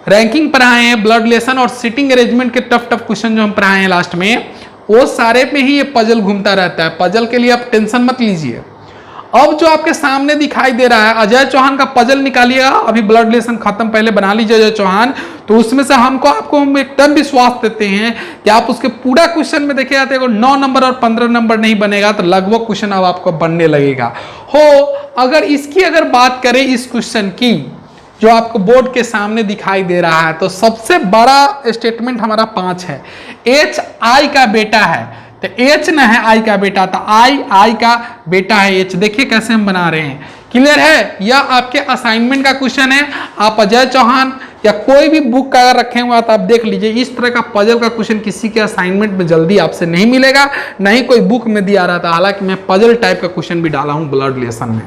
रैंकिंग पढ़ाए हैं, ब्लड रिलेशन और सिटिंग अरेंजमेंट के टफ क्वेश्चन जो हम पढ़ाए हैं लास्ट में, वो सारे में ही ये पजल घूमता रहता है। पजल के लिए आप टेंशन मत लीजिए। अब जो आपके सामने दिखाई दे रहा है, अजय चौहान का पजल निकालिएगा। अभी ब्लड रिलेशन खत्म, पहले बना लीजिए अजय चौहान। तो उसमें से आपको हम एकदम विश्वास देते हैं कि आप उसके पूरा क्वेश्चन में देखे जाते हैं 9 नंबर और 15 नंबर नहीं बनेगा तो लगभग क्वेश्चन अब आपको बनने लगेगा। अगर इसकी बात करें इस क्वेश्चन की जो आपको बोर्ड के सामने दिखाई दे रहा है, तो सबसे बड़ा स्टेटमेंट हमारा 5 है। HI का बेटा है, तो H न है I का बेटा, तो I का बेटा है H। देखिए कैसे हम बना रहे हैं। क्लियर है? यह आपके असाइनमेंट का क्वेश्चन है। आप अजय चौहान या कोई भी बुक का अगर रखे हुए तो आप देख लीजिए, इस तरह का पजल का क्वेश्चन किसी के असाइनमेंट में जल्दी आपसे नहीं मिलेगा, नहीं कोई बुक में दिया रहा था। हालांकि मैं पजल टाइप का क्वेश्चन भी डाला हूं ब्लड रिलेशन में।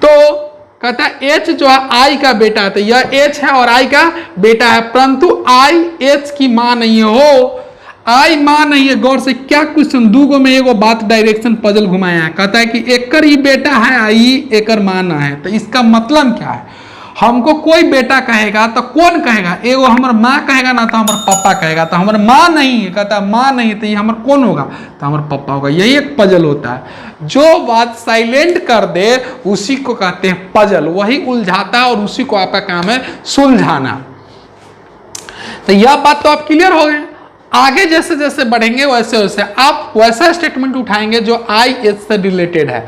तो कहता है H जो है I का बेटा है, तो यह H है और I का बेटा है, परंतु I H की मां नहीं हो। I मां नहीं है। गौर से क्या क्वेश्चन, दूगो में एगो बात डायरेक्शन पजल घुमाया है। कहता है कि एकर ही बेटा है I, एकर मां ना है। तो इसका मतलब क्या है? हमको कोई बेटा कहेगा तो कौन कहेगा? एगो हमार माँ कहेगा ना तो हमारे पापा कहेगा। तो हमारे माँ नहीं है, कहता है माँ नहीं, तो ये हमारे कौन होगा? तो हमारे पापा होगा। यही एक पजल होता है। जो बात साइलेंट कर दे उसी को कहते हैं पजल, वही उलझाता है और उसी को आपका काम है सुलझाना। तो यह बात तो आप क्लियर हो गए। आगे जैसे जैसे बढ़ेंगे वैसे वैसे आप वैसा स्टेटमेंट उठाएंगे जो IH से रिलेटेड है।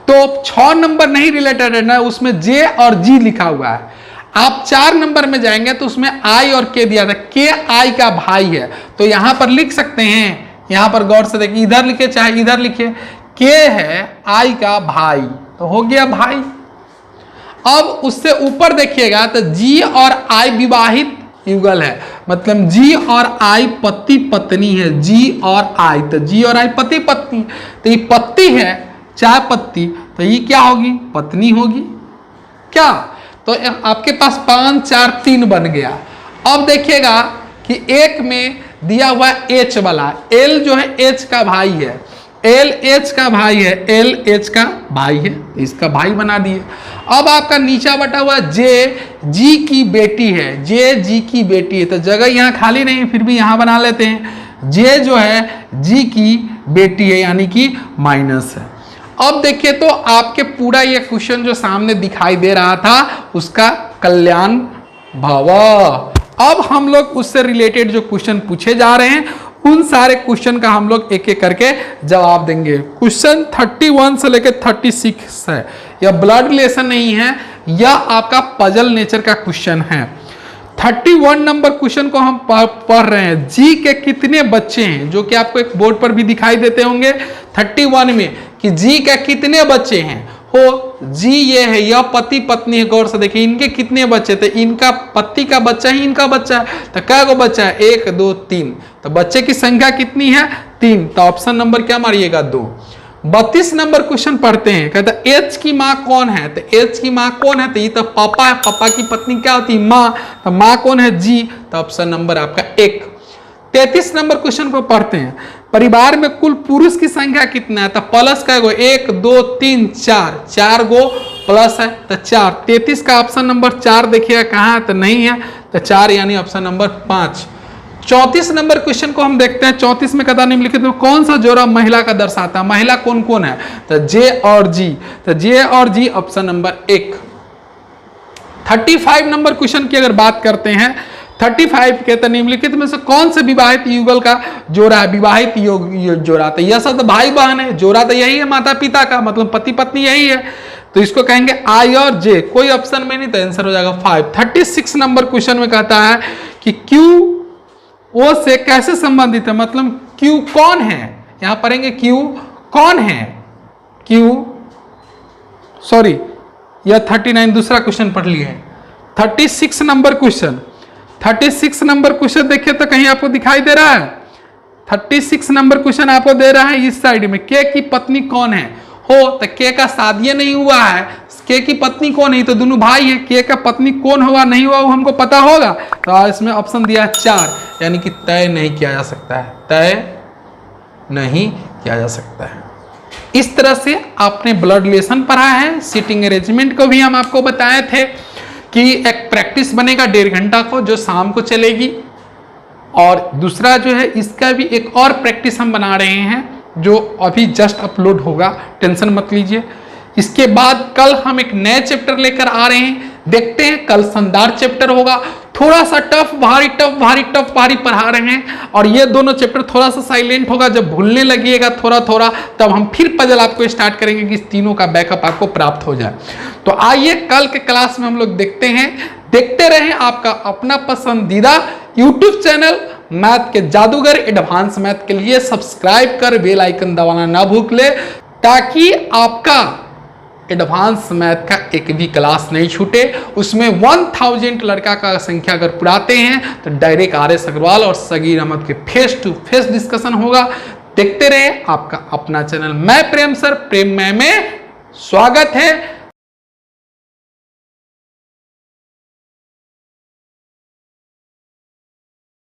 तो 6 नंबर नहीं रिलेटेड है ना, उसमें J और G लिखा हुआ है। आप 4 नंबर में जाएंगे तो उसमें I और K दिया था। KI का भाई है, तो यहां पर लिख सकते हैं। यहां पर गौर से देखिए, इधर लिखे चाहे इधर लिखे, K है I का भाई, तो हो गया भाई। अब उससे ऊपर देखिएगा तो G और I विवाहित युगल है, मतलब G और I पति पत्नी है। G और I, तो G और I पति पत्नी, तो ये पत्ती है चाय पत्ती, तो ये क्या होगी? पत्नी होगी। क्या? तो आपके पास 5 4 3 बन गया। अब देखिएगा कि एक में दिया हुआ H वाला, L जो है H का भाई है, LH का भाई है, LH का भाई है, इसका भाई बना दिए। अब आपका नीचा बटा हुआ J, G की बेटी है, J G की बेटी है, तो जगह यहाँ खाली नहीं, फिर भी यहाँ बना लेते हैं। J जो है G की बेटी है, यानी कि माइनस है। अब देखिए तो आपके पूरा ये क्वेश्चन जो सामने दिखाई दे रहा था उसका कल्याण भवा। अब हम लोग उससे रिलेटेड जो क्वेश्चन पूछे जा रहे हैं उन सारे क्वेश्चन का हम लोग एक एक करके जवाब देंगे। क्वेश्चन 31 से लेकर 36 है। यह ब्लड रिलेशन नहीं है, यह आपका पजल नेचर का क्वेश्चन है। 31 नंबर क्वेश्चन को हम पढ़ रहे हैं। जी के कितने बच्चे हैं, जो कि आपको एक बोर्ड पर भी दिखाई देते होंगे 31 में कि जी के कितने बच्चे हैं। हो जी ये है, यह पति पत्नी है। गौर से देखिए इनके कितने बच्चे थे, इनका पति का बच्चा ही इनका बच्चा है, तो क्या को बच्चा है? 1 2 3, तो बच्चे की संख्या कितनी है? 3, तो ऑप्शन नंबर क्या मारिएगा? 2। 32 नंबर क्वेश्चन पढ़ते हैं। कहता है एच की माँ कौन है, तो एच की माँ कौन है? तो ये तो पापा है, पापा की पत्नी क्या होती है? माँ, तो माँ कौन है? जी, तो ऑप्शन नंबर आपका 1। 33 नंबर क्वेश्चन को पढ़ते हैं। परिवार में कुल पुरुष की संख्या कितना है? तो प्लस का 1 2 3 4, 4 गो प्लस है तो 4। 33 का ऑप्शन नंबर 4 देखिएगा कहाँ है, तो नहीं है, तो 4 यानी ऑप्शन नंबर 5। 34 नंबर क्वेश्चन को हम देखते हैं। 34 में कथा निम्नलिखित में कौन सा जोड़ा महिला का दर्शाता है? महिला कौन कौन है? तो जे और जी, तो जे और जी ऑप्शन नंबर 1। 35 नंबर क्वेश्चन की अगर बात करते हैं, 35 के तो निम्नलिखित में से कौन से विवाहित युगल का जोड़ा है? विवाहित जोड़ा, तो यह सब भाई बहन है, जोड़ा तो यही है माता पिता का, मतलब पति पत्नी यही है, तो इसको कहेंगे आई और जे। कोई ऑप्शन में नहीं, तो आंसर हो जाएगा 5। 36 नंबर क्वेश्चन में कहता है कि क्यू ओ से कैसे संबंधित है? मतलब क्यू कौन है? यहां पढ़ेंगे क्यू कौन है? क्यू सॉरी, यह 39 दूसरा क्वेश्चन पढ़ लिए हैं। 36 नंबर क्वेश्चन, 36 नंबर क्वेश्चन देखिए तो कहीं आपको दिखाई दे रहा है? 36 नंबर क्वेश्चन आपको दे रहा है इस साइड में, के की पत्नी कौन है? हो तो के का शादी नहीं हुआ है, के की पत्नी कौन है? तो दोनों भाई है, के का पत्नी कौन हुआ नहीं हुआ वो हमको पता होगा, तो इसमें ऑप्शन दिया 4, यानी कि तय नहीं किया जा सकता है, तय नहीं किया जा सकता है। इस तरह से आपने ब्लड रिलेशन पढ़ा है। सीटिंग अरेंजमेंट को भी हम आपको बताए थे कि एक प्रैक्टिस बनेगा 1.5 घंटा को, जो शाम को चलेगी, और दूसरा जो है इसका भी एक और प्रैक्टिस हम बना रहे हैं जो अभी जस्ट अपलोड होगा, टेंशन मत लीजिए। इसके बाद कल हम एक नए चैप्टर लेकर आ रहे हैं, देखते हैं कल शानदार चैप्टर होगा। थोड़ा सा टफ भारी पढ़ा रहे हैं, और ये दोनों चैप्टर थोड़ा सा साइलेंट होगा, जब भूलने लगिएगा थोड़ा थोड़ा तब हम फिर पजल आपको स्टार्ट करेंगे कि इस तीनों का बैकअप आपको प्राप्त हो जाए। तो आइए कल के क्लास में हम लोग देखते हैं। देखते रहें आपका अपना पसंदीदा यूट्यूब चैनल मैथ के जादूगर एडवांस मैथ के लिए सब्सक्राइब कर बेल आइकन दबाना ना भूले, ताकि आपका एडवांस मैथ का एक भी क्लास नहीं छूटे। उसमें 1000 लड़का का संख्या अगर पुराते हैं तो डायरेक्ट RS अग्रवाल और सगीर अहमद के फेस टू फेस डिस्कशन होगा। देखते रहे आपका अपना चैनल मैं प्रेम सर, प्रेम में स्वागत है।